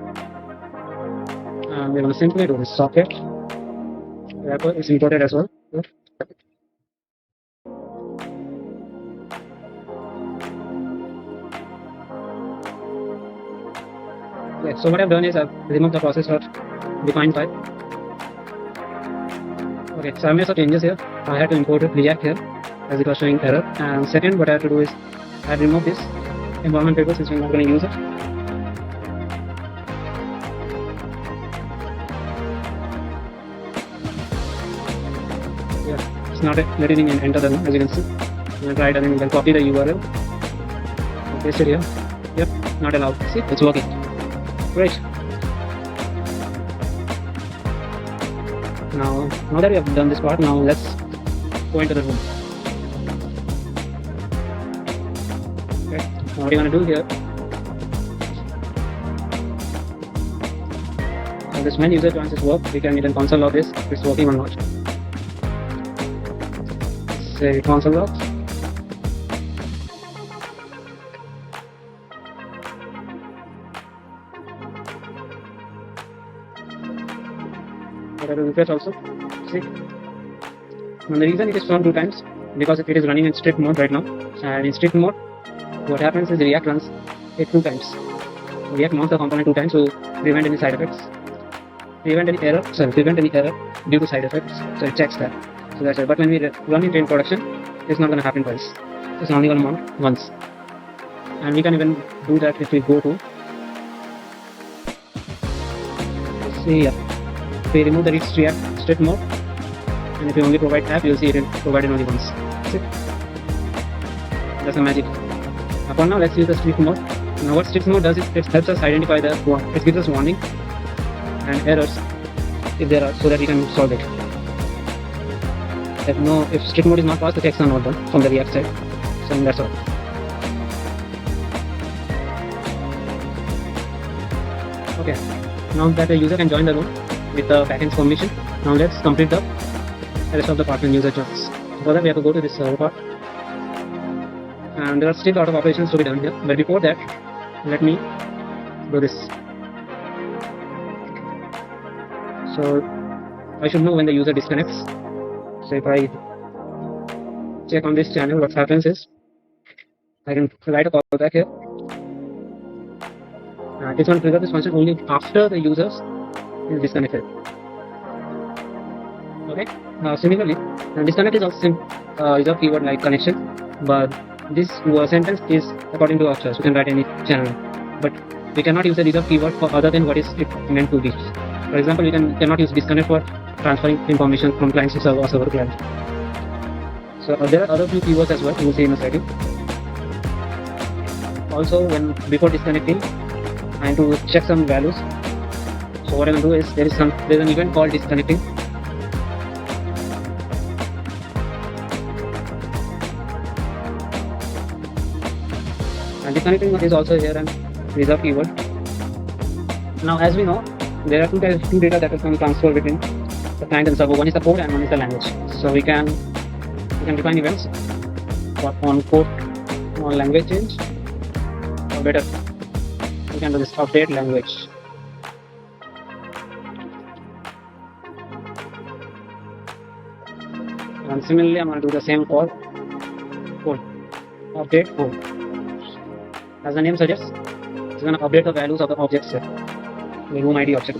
and we're going to simply do this socket wrapper is imported as well. Okay, so what I've done is I've removed the process.define file. Okay, so I made some changes here. I had to import React here as it was showing error. And second, what I have to do is I have removed this environment paper since we're not going to use it. Yeah, it's not letting me enter the room, as you can see. I'm going to try it and then we can copy the URL. Paste it here. Yep, not allowed. See, it's working. Great. Now that we have done this part, now let's go into the room. Okay, now what we're going to do here, so this when user joins this work, we can even console log this if it's working or not. Say console log. I will refresh also. See, and the reason it is shown 2 times because it is running in strict mode right now, and in strict mode what happens is React runs it 2 times. React mounts the component 2 times to prevent any side effects, prevent any error due to side effects. So it checks that. So that's it. But when we run it in production, it's not going to happen twice. It's only going to mount once. And we can even do that if we go to see. We remove the React strict mode, and if you only provide app, you'll see it provided only once. See? That's the magic. For now, let's use the strict mode. Now, what strict mode does is it helps us identify the it gives us warning and errors if there are, so that we can solve it. If strict mode is not passed, the checks are not done from the React side. So that's all. Okay. Now that the user can join the room with the backend's permission, now let's complete the rest of the part when user joins. For that we have to go to this server part, and there are still a lot of operations to be done here, but before that let me do this. So I should know when the user disconnects. So if I check on this channel, what happens is I can write a callback here. It's going to trigger this function only after the user is disconnected. Okay. Similarly, disconnect is also is a keyword like connection, but this sentence is according to our choice. We can write any channel, but we cannot use the reserve keyword for other than what is it meant to be. For example, we cannot use disconnect for transferring information from client to server or server to client. So there are other few keywords as well. You will see in a second. Also, before disconnecting, I need to check some values. So what I will do is there's an event called disconnecting. And disconnecting is also here and reserve keyword. Now, as we know, there are two data that can transfer between the client and server. One is the code and one is the language. So we can define events on code on language change, or better, we can do this update language. And similarly, I'm going to do the same for code, update code. As the name suggests, it's going to update the values of the objects here, the room ID object.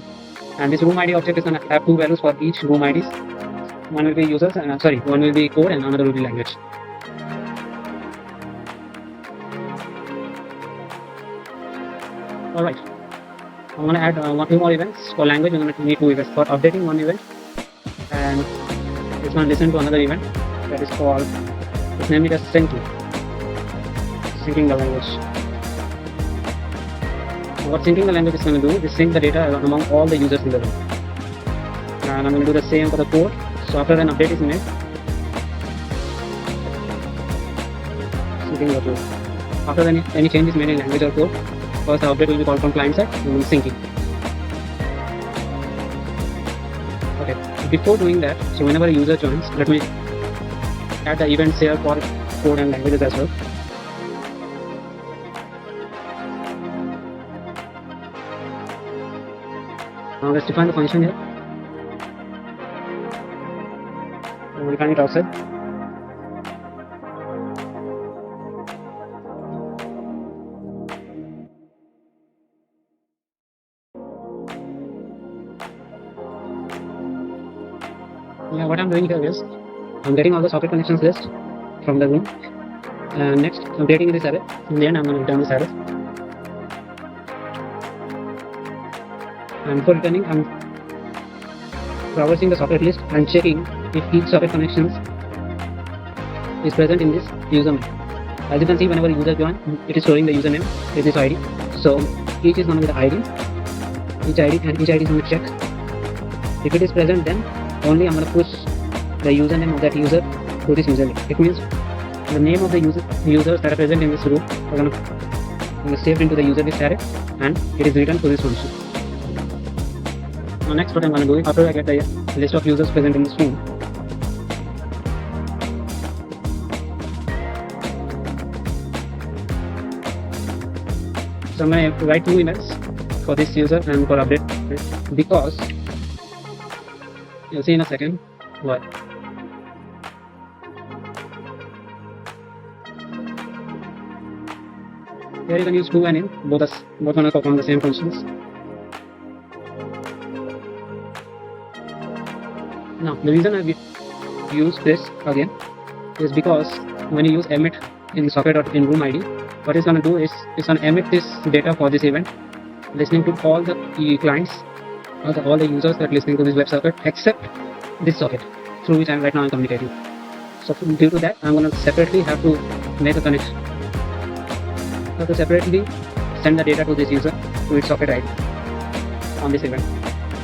And this room ID object is going to have two values for each room IDs. One will be users, and one will be code, and another will be language. Alright, I'm going to add two more events. For language, we're going to need two events. For updating, one event, and it's going to listen to another event that is called, let's name it as syncing the language. What syncing the language is going to do is sync the data among all the users in the room. And I'm going to do the same for the code. So after an update is made, syncing the code. After any change is made in language or code, first the update will be called from client side and then syncing. Okay. Before doing that, so whenever a user joins, let me add the events here for code and languages as well. Now let's define the function here. We'll define it outside. Yeah, what I'm doing here is I'm getting all the socket connections list from the room, and next I'm creating this array. In the end, I'm going to return this array. And before returning, I'm traversing the socket list and checking if each socket connections is present in this username. As you can see, whenever a user joins, it is showing the username with this ID. So each is going to be the ID, each ID is going to check. If it is present, then only I'm going to push the username of that user to this username. It means the name of the users that are present in this room are going to be saved into the user list array, and it is returned to this function. Now next, what I'm going to do is, after I get the list of users present in this room, so I'm going to write two events for this user and for update, because you'll see in a second why. Here you can use to and in, both going to perform the same functions. Now, the reason I use this again is because when you use emit in socket or in room ID, what it's going to do is it's going to emit this data for this event, listening to all the clients, all the users that are listening to this web socket, except this socket through which I'm right now communicating. So due to that, I'm going to separately have to make a connection. I have to separately send the data to this user to its socket ID on this event,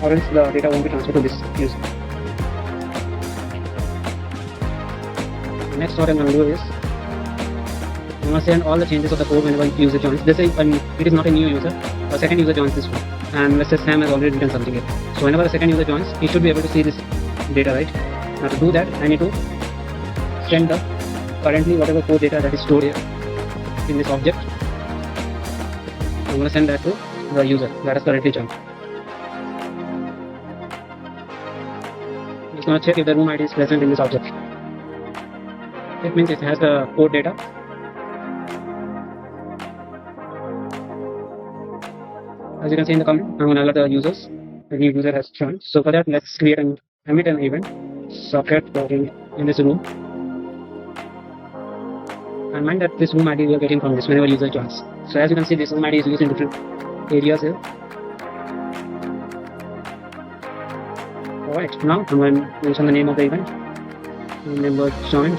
or else the data won't be transferred to this user. Next, what I'm going to do is I'm going to send all the changes of the code whenever a user joins. Let's say it is not a new user, a second user joins this one. and let's say Sam has already written something here. So whenever a second user joins, he should be able to see this data, right? Now to do that, I need to send the currently whatever code data that is stored here in this object. I'm going to send that to the user that has currently joined. It's going to check if the room ID is present in this object. It means it has the code data. As you can see in the comment, I'm going to alert the users. The new user has joined. So for that, let's create and emit an event socket in this room. And mind that this room ID we are getting from this whenever user joins. So as you can see, this room ID is used in different areas here. Alright, now I'm going to mention the name of the event. Member joined.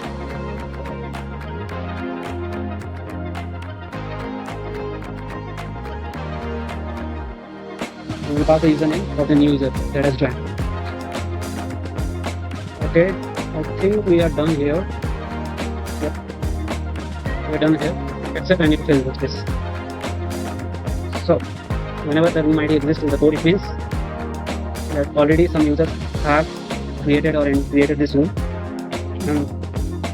I'm going to pass the username of the new user that has joined. Okay, I think we are done here. Yep, we are done here. Except I need to fill with this. So, whenever the room ID exists in the code, it means that already some users have created this room. And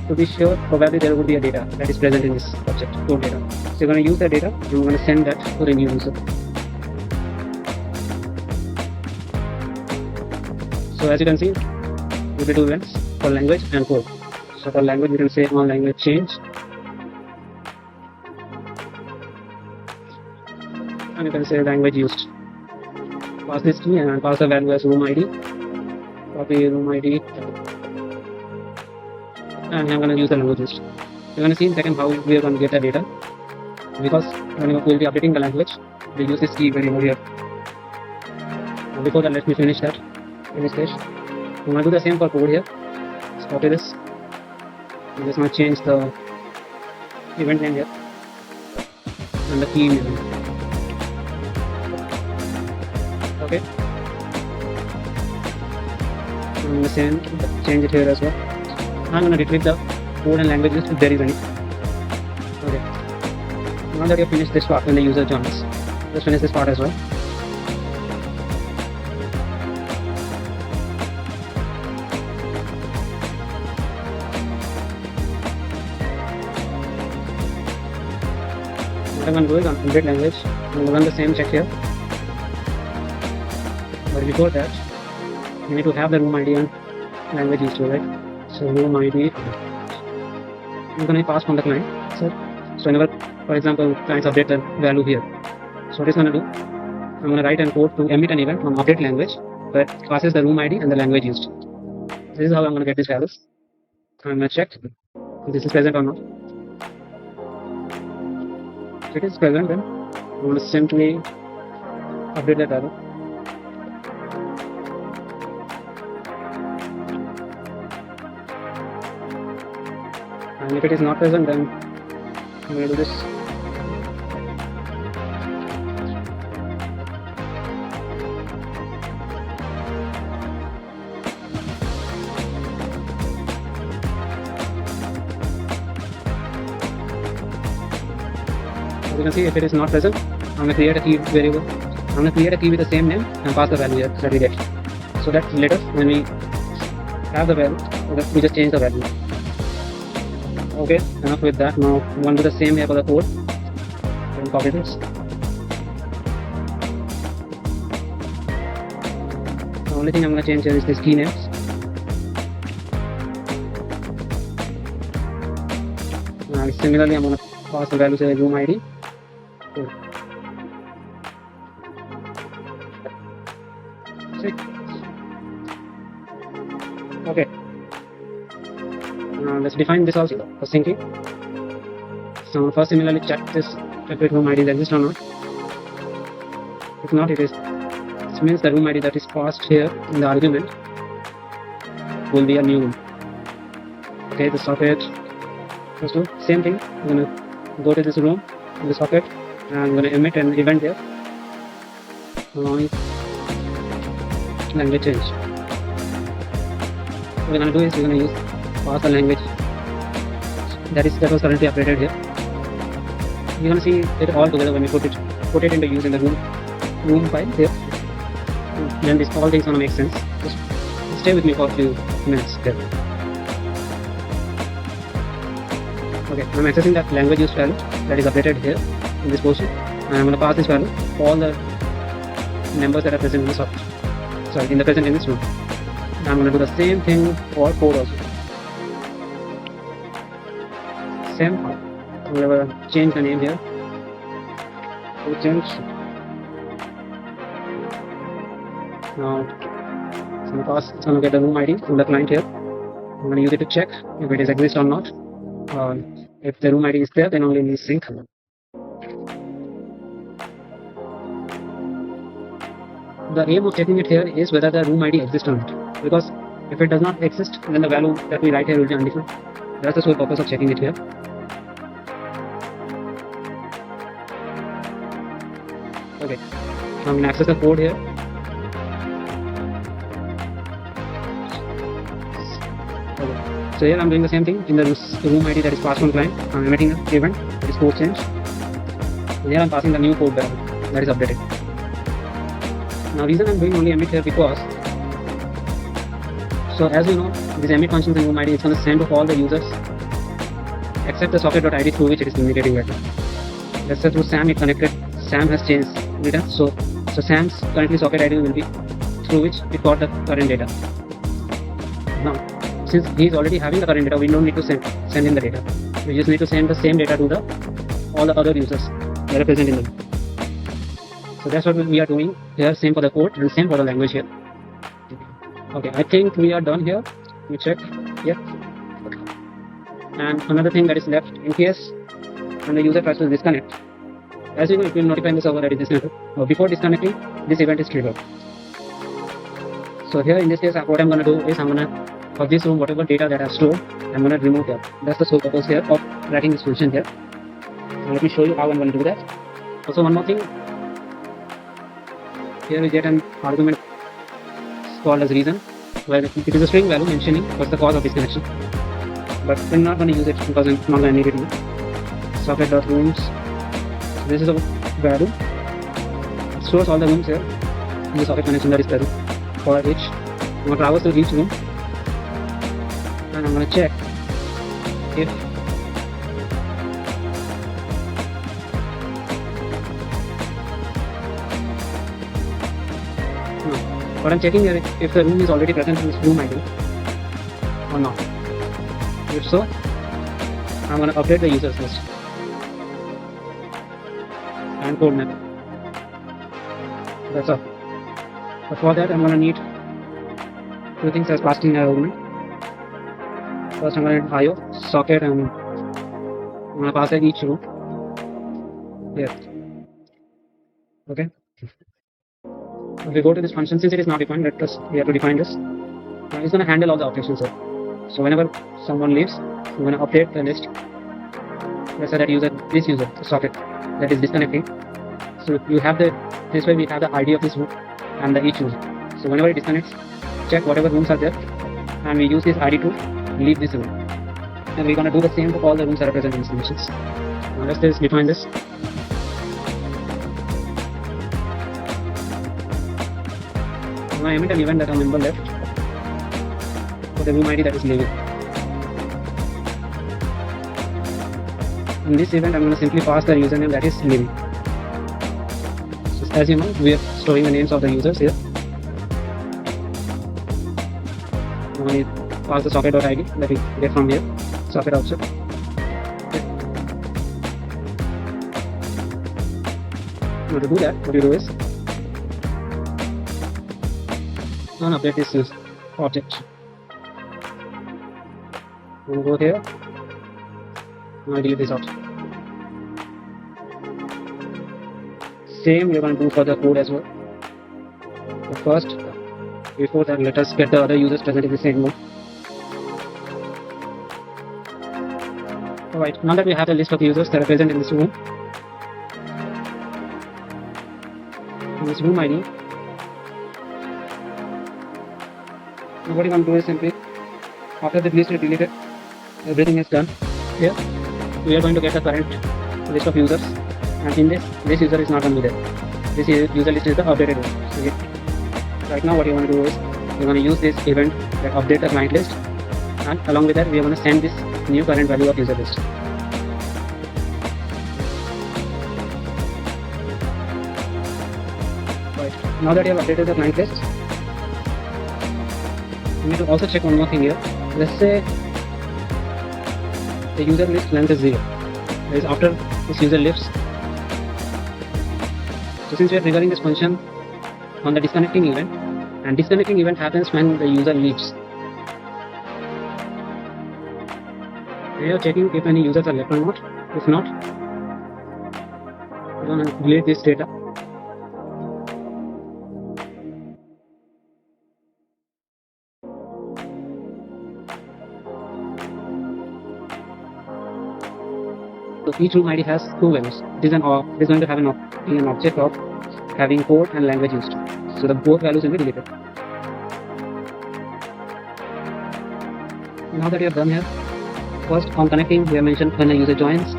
to be sure, probably there would be a data that is present in this object, code data. So you're going to use the data and we're going to send that to the new user. So as you can see, we will do events for language and code. So for language, we can say on language change. And you can say language used. Pass this key and pass the value as room ID. Copy room ID. And I'm going to use the language used. You're going to see in a second how we are going to get the data. Because when we will be updating the language, we use this key very over here. And before that, let me finish that. Finish this. I'm going to do the same for code here. Let's copy this. I'm just going to change the event name here. And the key name. Okay. I'm going to change it here as well. I'm going to retrieve the code and language list if there is any. Okay. Now that you have finished this part when the user joins, let's finish this part as well. What I'm going to do is on update language, I'm going to run the same check here. But before that, you need to have the room ID and language used to, right? So room ID, I'm going to pass from the client. So whenever, for example, clients update the value here. So what it's going to do, I'm going to write and code to emit an event from update language that passes the room ID and the language used. This is how I'm going to get these values. I'm going to check if this is present or not. If it is present, then I'm going to simply update that value. And if it is not present, then I'm going to do this. As you can see, if it is not present, I'm going to create a key variable. I'm going to create a key with the same name and pass the value here that we get. So that later, when we have the value, we just change the value. Okay, enough with that. Now I'm going to do the same here for the code. Then copy this. The only thing I'm going to change here is this key names. And similarly, I'm going to pass the value to the room ID. Cool. Okay. Let's define this also for syncing. So first, similarly check if room ID exists or not. If not, this means the room ID that is passed here in the argument will be a new room. Okay, the socket. Let's do same thing. I'm gonna go to this room in the socket and I'm gonna emit an event there. Language change. What we're gonna do is we're gonna use pass the language that was currently updated here. You're gonna see it all together when we put it into use in the room room file here. Then this all things gonna make sense. Just stay with me for a few minutes there. Okay, I'm accessing that language used value that is updated here in this portion, and I'm gonna pass this value all the numbers that are present in this in the present in this room. And I'm gonna do the same thing for code also. Same. I'm gonna change the name here. We'll change. Now it's gonna get the room ID from the client here. I'm gonna use it to check if it is exist or not. If the room ID is there, then only in this sync. The aim of checking it here is whether the room ID exists or not. Because if it does not exist, then the value that we write here will be undefined. That's the sole purpose of checking it here. Okay, I'm going to access the code here. Okay. So here I'm doing the same thing in the room ID that is passed from client. I'm emitting an event that is code change. And here I'm passing the new code value that is updated. Now reason I'm doing only emit here because, so as you know, this emit functions in room ID is going to send to all the users except the socket.id through which it is communicating right now. Let's say through SAM it connected. SAM has changed data, so SAM's currently socket ID will be through which it got the current data. Now, since he is already having the current data, we don't need to send in the data. We just need to send the same data to all the other users that are present in the room. So that's what we are doing here. Same for the code and same for the language here. Okay, I think we are done here. Let me check. Yeah. And another thing that is left, in case when the user tries to disconnect, as you know, it will notify the server that it is disconnected. Before disconnecting, this event is triggered. So here in this case, what I'm going to do is I'm going to, for this room, whatever data that I've stored, I'm going to remove that. That's the sole purpose here of writing this function here. So let me show you how I'm going to do that. Also, one more thing. Here we get an argument called as reason, where it is a string value mentioning what's the cause of disconnection. But we're not going to use it because I'm not going to need it. Socket.rooms. So this is a value. It stores all the rooms here in the socket connection that is present for each. I'm going to traverse to each room and I'm going to check if what I'm checking here if the room is already present in this room ID or not. If so, I'm going to update the users list and code map. That's all. But for that, I'm going to need two things as passed in argument. First, I'm going to need IO, socket, and I'm going to pass it each room. Here. Okay. If we go to this function, since it is not defined, we have to define this. It's going to handle all the operations here. So whenever someone leaves, we're going to update the list. Let's say that this user, the socket that is disconnecting. So you have this way we have the ID of this room and the each room. So whenever it disconnects, check whatever rooms are there, and we use this ID to leave this room. And we're going to do the same for all the rooms that are present in these conditions. Now let's just define this. Now I emit an event that a member left for the room ID that is leaving. In this event, I'm going to simply pass the username that is leaving. So as you know, we are storing the names of the users here. I'm going to pass the socket.id that we get from here, socket object. Okay. Now to do that, what you do is update this object. We'll go here. Now delete this object. Same we're going to do for the code as well. But first, before that, let us get the other users present in the same room. Alright, now that we have the list of users that are present in this room, in this room ID, what we're going to do is simply, after the list is deleted, everything is done. Here, we are going to get the current list of users, and in this user is not going to be there. this user list is the updated one. So right now what you want to do is you want to use this event that update the client list, and along with that we are going to send this new current value of user list. Right, now that you have updated the client list, you need to also check one more thing here. Let's say the user list length is 0. That is after this user lists. So since we are triggering this function on the disconnecting event, and disconnecting event happens when the user leaves. We are checking if any users are left or not. If not, we're going to delete this data. So each room ID has two values. It is going to have an object of having port and language used. So the both values will be deleted. Now that you have done here, first on connecting we have mentioned when a user joins.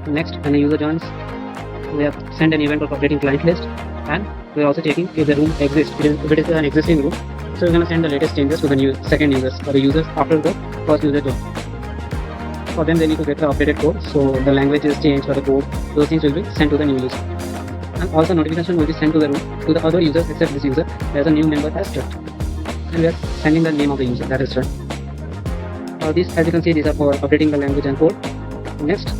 Next, when a user joins, we have sent an event of updating client list, and we are also checking if the room exists. If it is an existing room, so we're going to send the latest changes to the second users or the users after the first user joins. For them, they need to get the updated code, so the language is changed or the code, those things will be sent to the new user. And also notification will be sent to the room to the other users except this user. There's a new member as struct, and we are sending the name of the user, that is struct. These, as you can see, these are for updating the language and code. Next,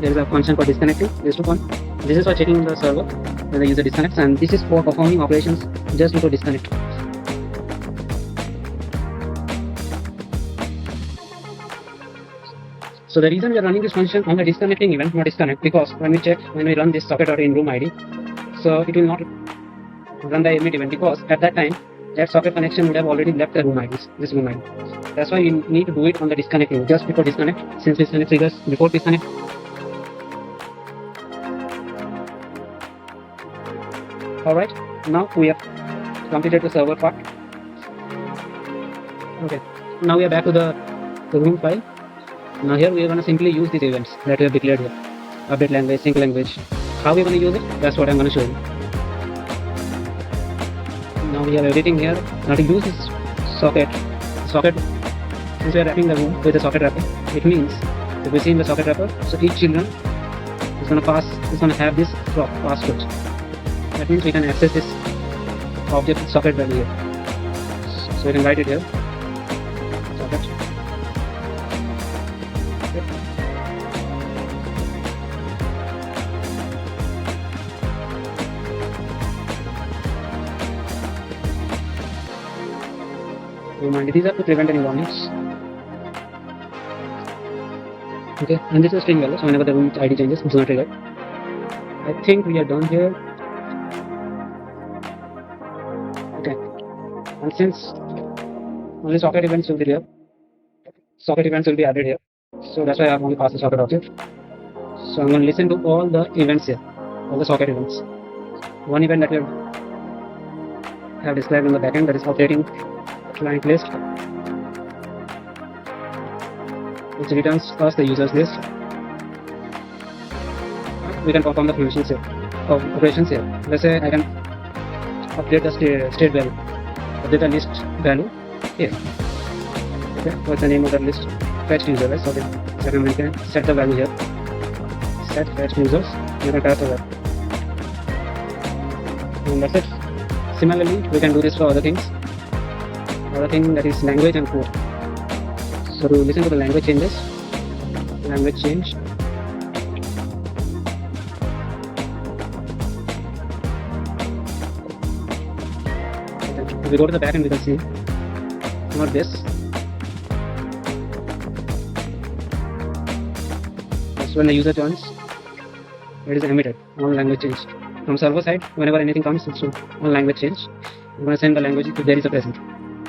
there is a function for disconnecting. This is for checking the server when the user disconnects, and this is for performing operations just before disconnect. So the reason we are running this function on the disconnecting event, not disconnect, because when we run this socket.in room ID, so it will not run the emit event, because at that time that socket connection would have already left the room ID, this room ID. That's why you need to do it on the disconnecting, just before disconnect, since disconnect triggers before disconnect. Alright, now we have completed the server part. Okay, now we are back to the room file. Now here we are going to simply use these events that we have declared here. Update language, sync language. How we are going to use it? That's what I'm going to show you. Now we have everything here. Now to use this socket, since we are wrapping the room with the socket wrapper, it means if we see in the socket wrapper, so each children is going to have this password. That means we can access this object socket value here. So we can write it here. Socket. These are to prevent any warnings. Okay, and this is string value, so whenever the room ID changes, it's not triggered. I think we are done here. Okay, and since only socket events will be there, socket events will be added here, so that's why I have only passed the socket object. So I'm going to listen to all the events here, all the socket events. One event that we have described on the backend, that is updating client list, which returns us the users list. We can perform the functions here, operations here. Let's say I can update the state value, update the list value here. Okay, what's the name of the list? Fetch user, right? So then we can set the value here. Set fetch users. You can pass the value, and that's it. Similarly, we can do this for other things. Other thing, that is language and code. So to listen to the language changes, language change. If we go to the backend, we can see not this. That's when the user joins, it is emitted on language change. From server side, whenever anything comes, it's on language change. We're going to send the language if there is a present.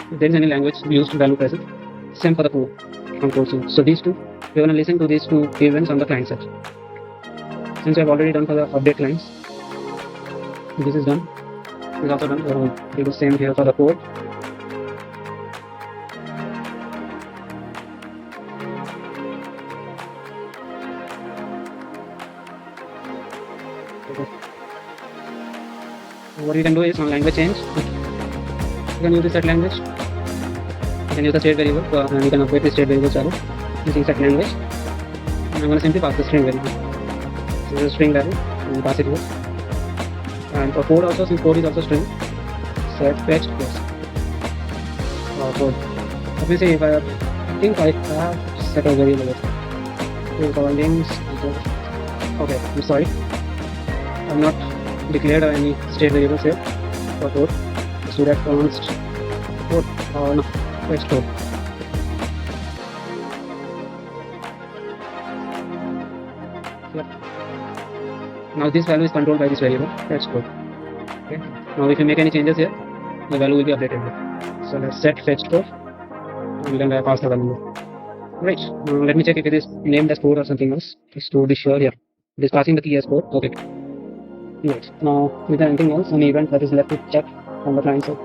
If there is any language used value present, same for the code from code source. So these two, we're going to listen to these two events on the client side. Since we have already done for the update clients, this is done. This is also done. We'll do the same here for the code. What you can do is on language change, you can use the set language. You can use the state variable, and you can update the state variable value using set language. And I'm going to simply pass the string variable. So this is a string value, and pass it here. And for code also, since code is also string, set fetch close. Code. Let me see if I think I have set a variable. Links. Okay, I'm sorry. I'm not declared any state variables here for code. Let's do that const code. No, fetch code. Now this value is controlled by this variable fetch code. Okay. Now if you make any changes here, the value will be updated here. So let's set fetch code, and then I pass the value. Right. Now let me check if it is named as code or something else. Just to be sure here. It is passing the key as code. Okay. Right. Now is there anything else? Any event that is left to check on the client side?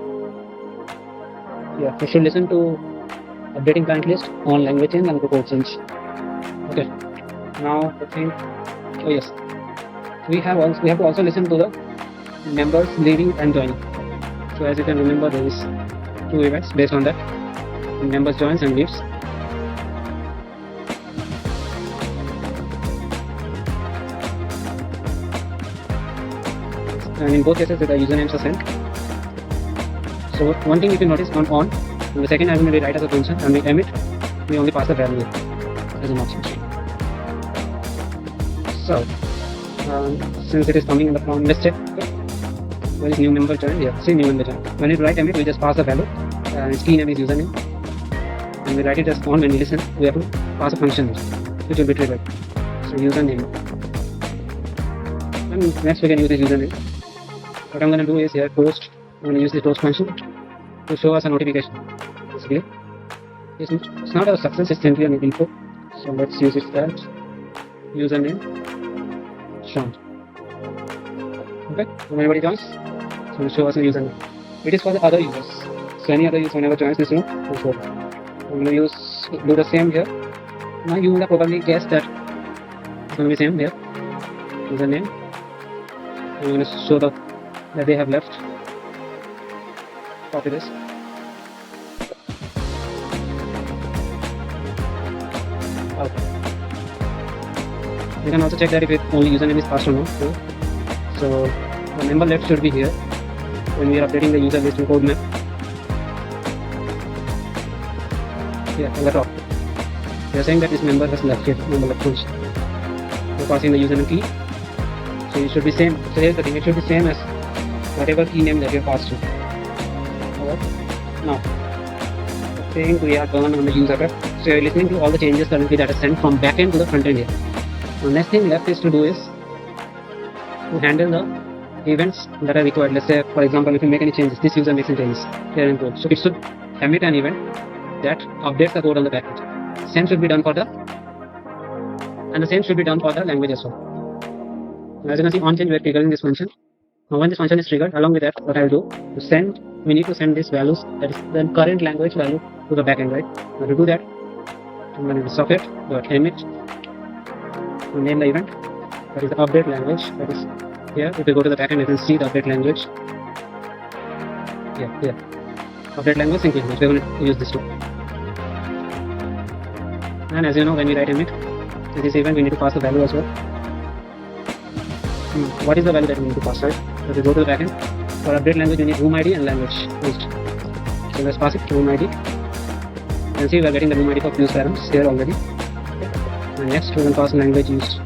Yeah, you should listen to updating client list on language change and code change. Okay. Now the thing. Oh yes. We have to also listen to the members leaving and joining. So as you can remember, there is two events based on that: members joins and leaves. And in both cases, the usernames are sent. So one thing if you notice on the second argument we write as a function and we emit, we only pass the value as an option. So since it is coming in the from, let's check where is new member joined. Yeah, see new member joined. When you write emit, we just pass the value. Its key name is username, and we write it as on. When we listen, we have to pass a function which will be triggered. So username, and next we can use this username. What I'm going to do is here post. I'm going to use the post function to show us a notification. Basically, it's not a success, it's simply an info. So let's use it as username shown. Okay, when anybody joins, it's going to show us a username. It is for the other users. So any other user whenever joins this room, will show. I'm going to do the same here. Now you would have probably guessed that it's going to be same here. Username. I'm going to show that they have left. Copy this. Okay. You can also check that if only username is passed or not. So the member left should be here when we are updating the user list in code map. Here on the top. We are saying that this member has left here, member left function. We're passing the username key. So it should be same. So here's the thing, it should be same as whatever key name that you have passed to. Alright. Now, I think we are done on the user tab. So you're listening to all the changes currently that are sent from backend to the frontend here. The next thing left is to do is to handle the events that are required. Let's say, for example, if you make any changes, this user makes any changes here in code. So it should emit an event that updates the code on the backend. Same should be done for the, and the same should be done for the language as well. As you can see, on change we are triggering this function. Now when this function is triggered, along with that, what I will do to send, we need to send these values, that is the current language value, to the backend, right? Now to do that, I'm going to socket.emit, to name the event, that is the update language. That is here. If you go to the backend, you can see the update language. Here, update language, sync language. We're going to use this too. And as you know, when we write emit, to this event, we need to pass the value as well. What is the value that we need to pass, right? So we go to the backend. For update language, we need room ID and language used. So let's pass it to room ID. You can see we are getting the room ID for fuse params here already. And next, we will pass language used.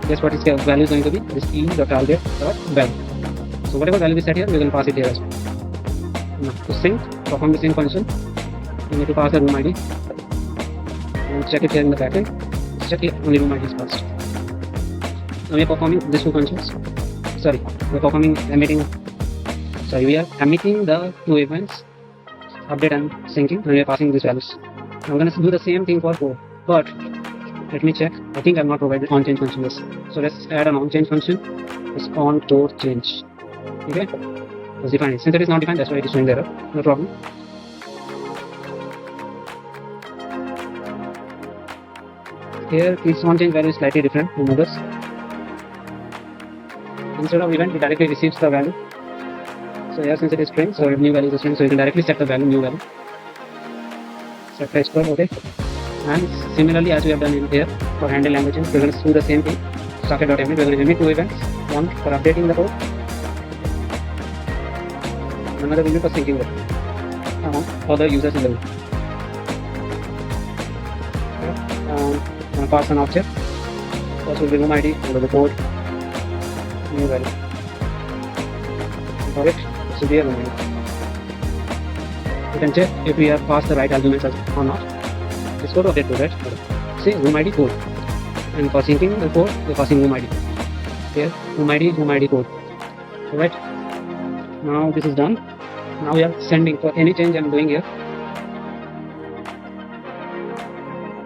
Guess what its value is going to be? This e.target.value. So whatever value we set here, we will pass it here as well. Now to sync, perform the sync function, we need to pass the room ID. And check it here in the backend. Let's check it, only room ID is passed. Now we are performing these two functions. We are emitting the two events, update and syncing, and we are passing these values. I'm going to do the same thing for code, but let me check. I think I have not provided on change function. Yes. So let's add an on change function. It's on code change. Okay. Let's define it. Since it is not defined, that's why it is showing the error. No problem. Here, its on change value is slightly different from others. instead of event, it directly receives the value. So here since it is string, so new value is a string, so you can directly set the value, new value. Set the export, okay. And similarly, as we have done in here for handle language, we're going to do the same thing. Socket.emit, we're going to emit two events, one for updating the code, and another will be for syncing it among other users in the loop. Okay. I'm going to pass an object. First will be room ID, under the code, new value. For it, this will be a room ID. You can check if we have passed the right arguments or not. Let's go to update code, right? Say room ID code. And for syncing the code, we're passing room ID. Here, room ID code. Alright. Now this is done. Now we are sending for any change I'm doing here.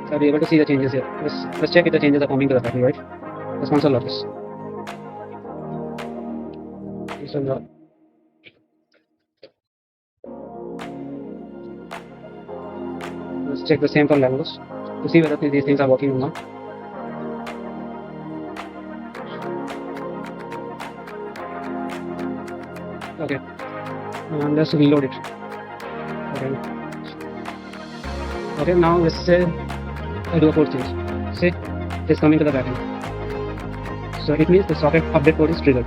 So I'll be able to see the changes here. Let's check if the changes are coming to the pattern, right? Let's console log this. Let's check the same for levels to see whether these things are working or not. Okay, and let's reload it. Okay, now let's say I do a code change. Say it is coming to the backend. So it means the socket update code is triggered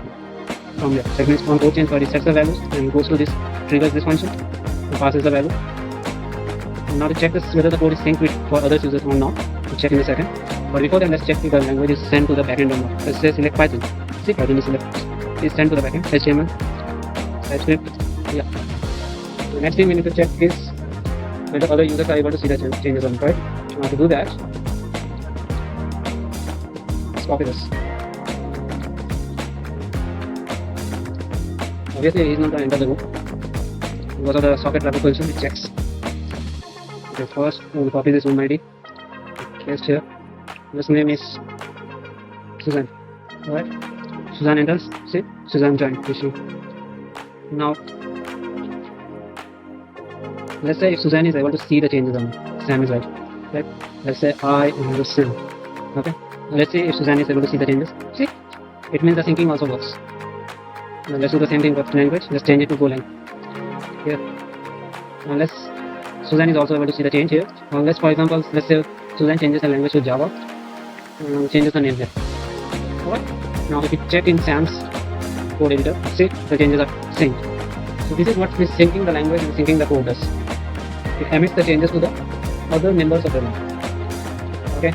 from here. So it means on code change code, it sets the values and goes to this, triggers this function and passes the value. And now to check this whether the code is synced with for other users or not, we'll check in a second. But before that, let's check if the language is sent to the backend or not. Let's say select Python. See, Python is sent to the backend. HTML, TypeScript, yeah. The next thing we need to check is whether other users are able to see the changes or not, right? Now to do that, let's copy this. Obviously, he is not going to enter the room because of the socket traffic position. It checks. Okay, first we will copy this room ID. Paste here. This name is Suzanne. Alright. Suzanne enters. See, Suzanne joined issue. Now, let's say if Suzanne is able to see the changes on Sam is right. Let's say I am Sam. Okay. Let's say if Suzanne is able to see the changes. See, it means the syncing also works. Now let's do the same thing with language. Let's change it to Golang. Here. Now Suzanne is also able to see the change here. Now let's, for example, let's say Suzanne changes the language to Java. Changes the name here. Alright. Now if you check in Sam's code editor, see the changes are synced. So this is what is syncing the language and syncing the code does. It emits the changes to the other members of the room. Okay.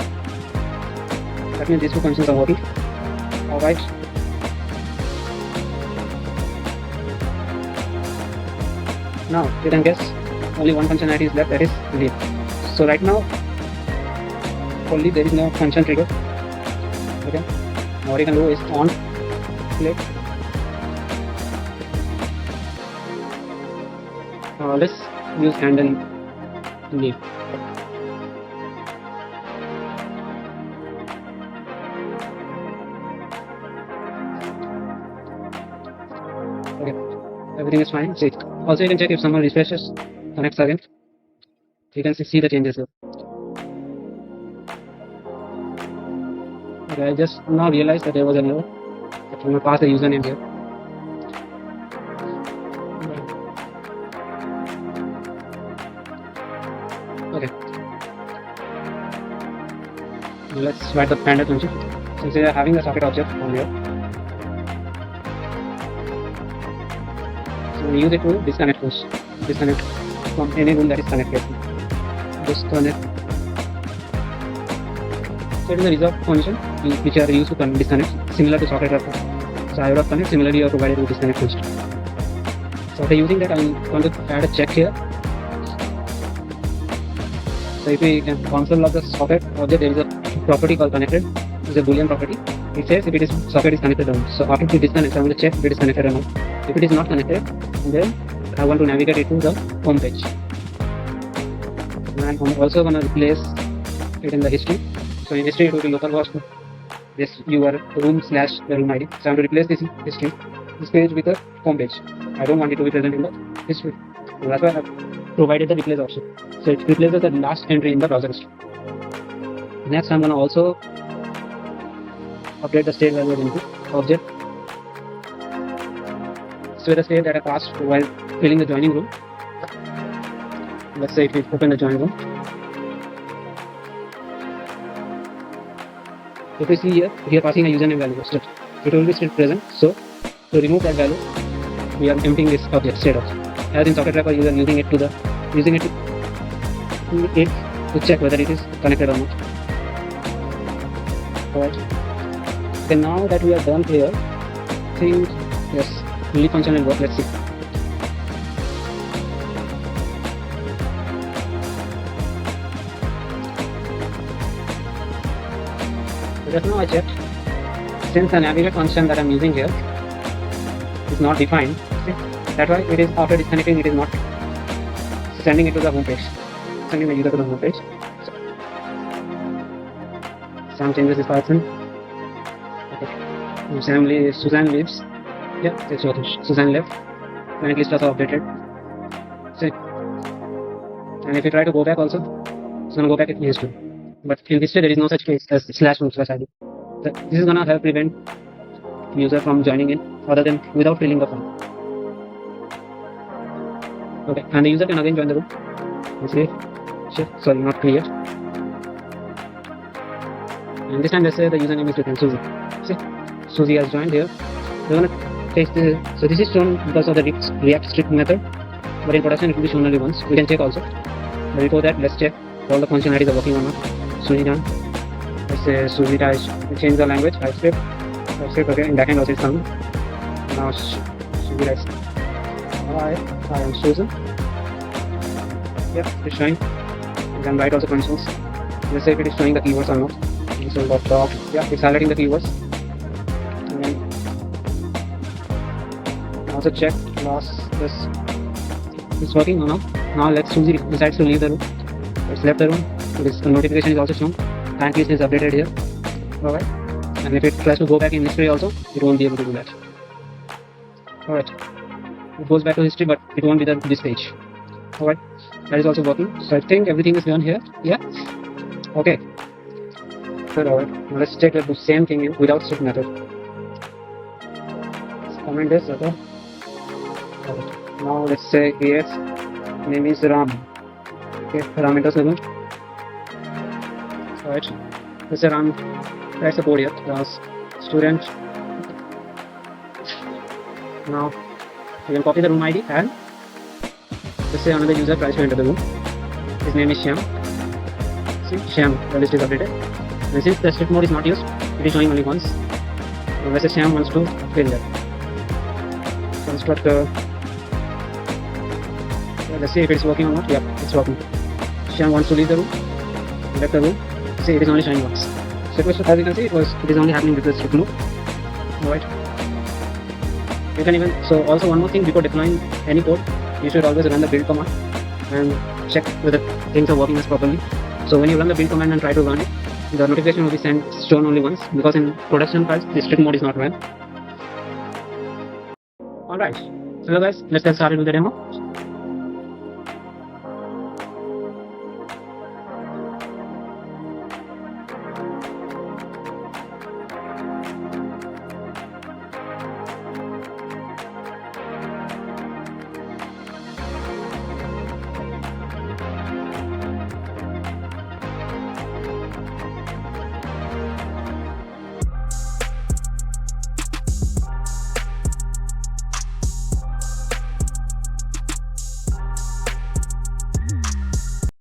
That means these two functions are working. Alright. Now you can guess only one functionality is left, that is leave. So right now only there is no function trigger. Okay. What you can do is on click. Let's use handle leave. Okay, everything is fine. See. Also, you can check if someone refreshes, connects again. You can see the changes here. Okay, I just now realized that there was an error. I'm going to pass the username here. Okay. Now let's write the standard function. Since we are having a socket object on here, so we use it to disconnect first. Disconnect from any room that is connected. Disconnect. So it is a reserved function which are used to disconnect, similar to socket reference. So I would have connect. Similarly, you are provided to disconnect first. So after using that, I am going to add a check here. So if we can console log the socket object, there is a property called connected. It's a boolean property. It says if it is socket is connected or not. So after it disconnects, I want to check if it is connected or not. If it is not connected, then I want to navigate it to the home page. And I'm also going to replace it in the history. So in history, it will be localhost this your room / the room ID. So I'm going to replace this history, this page with a home page. I don't want it to be present in the history. So that's why I have provided the replace option. So it replaces the last entry in the browser history. Next, I'm going to also update the state variable into object with the state that I passed while filling the joining room. Let's say if we open the join room. If we see here, we are passing a username value. It will be still present. So to remove that value, we are emptying this object state of. As in socket wrapper, you are using it to check whether it is connected or not. Alright. Then now that we are done here, I think yes, leave function will work. Let's see. Just now I checked, since the navigate function that I'm using here is not defined, see, that's why it is after disconnecting, it is not sending it to the home page, sending the user to the home page. So, some changes this person. Okay. Suzanne leaves. Yeah, it's okay. Suzanne left. When list was updated. See, and if you try to go back also, it's gonna go back at PS2. But in history there is no such case as /root/id. This is gonna help prevent user from joining in other than without filling the form. Okay, and the user can again join the room. See, sorry, not clear. And this time let's say the username is written Susie. See, Susie has joined here. We're gonna take the, so this is shown because of the React strict method, but in production it will be shown only once. We can check also. But before that, let's check all the functionalities are working or not. Susie done. Let's say Susie dash. We change the language. TypeScript. Okay. In backend also it's done. Now Susie dash. Alright, I am Susan. Yep, it's showing. You can write also functions. Let's say if it is showing the keywords or not. So top. Yeah, it's highlighting the keywords. And then also check loss. This it's working or not. Now let's Susie decides to leave the room. It's left the room. This notification is also shown. Thank list is updated here. Alright. And if it tries to go back in history also, it won't be able to do that. Alright. It goes back to history, but it won't be this page. Alright. That is also working. So I think everything is done here. Yeah. Okay. So alright. Now let's take the same thing without strict method. Let's comment this. Okay. Now let's say here name is Ram. Okay, Ram enters the room. Alright, let's say Ram writes the code here. Class student. Now you can copy the room ID and let's say another user tries to enter the room. His name is Shyam. See, Shyam, the list is updated. And since the strict mode is not used, it is showing only once. Now let's say Shyam wants to fill that. Constructor. Let's see if it's working or not. Yep, it's working. Shyam wants to leave the room. Left the room. See, it is only showing once. So it was, as you can see, it is only happening with the strict mode. Alright. You can even, so also one more thing, before deploying any code, you should always run the build command and check whether things are working as properly. So when you run the build command and try to run it, the notification will be shown only once, because in production files, the strict mode is not run. Alright. So guys, let's get started with the demo.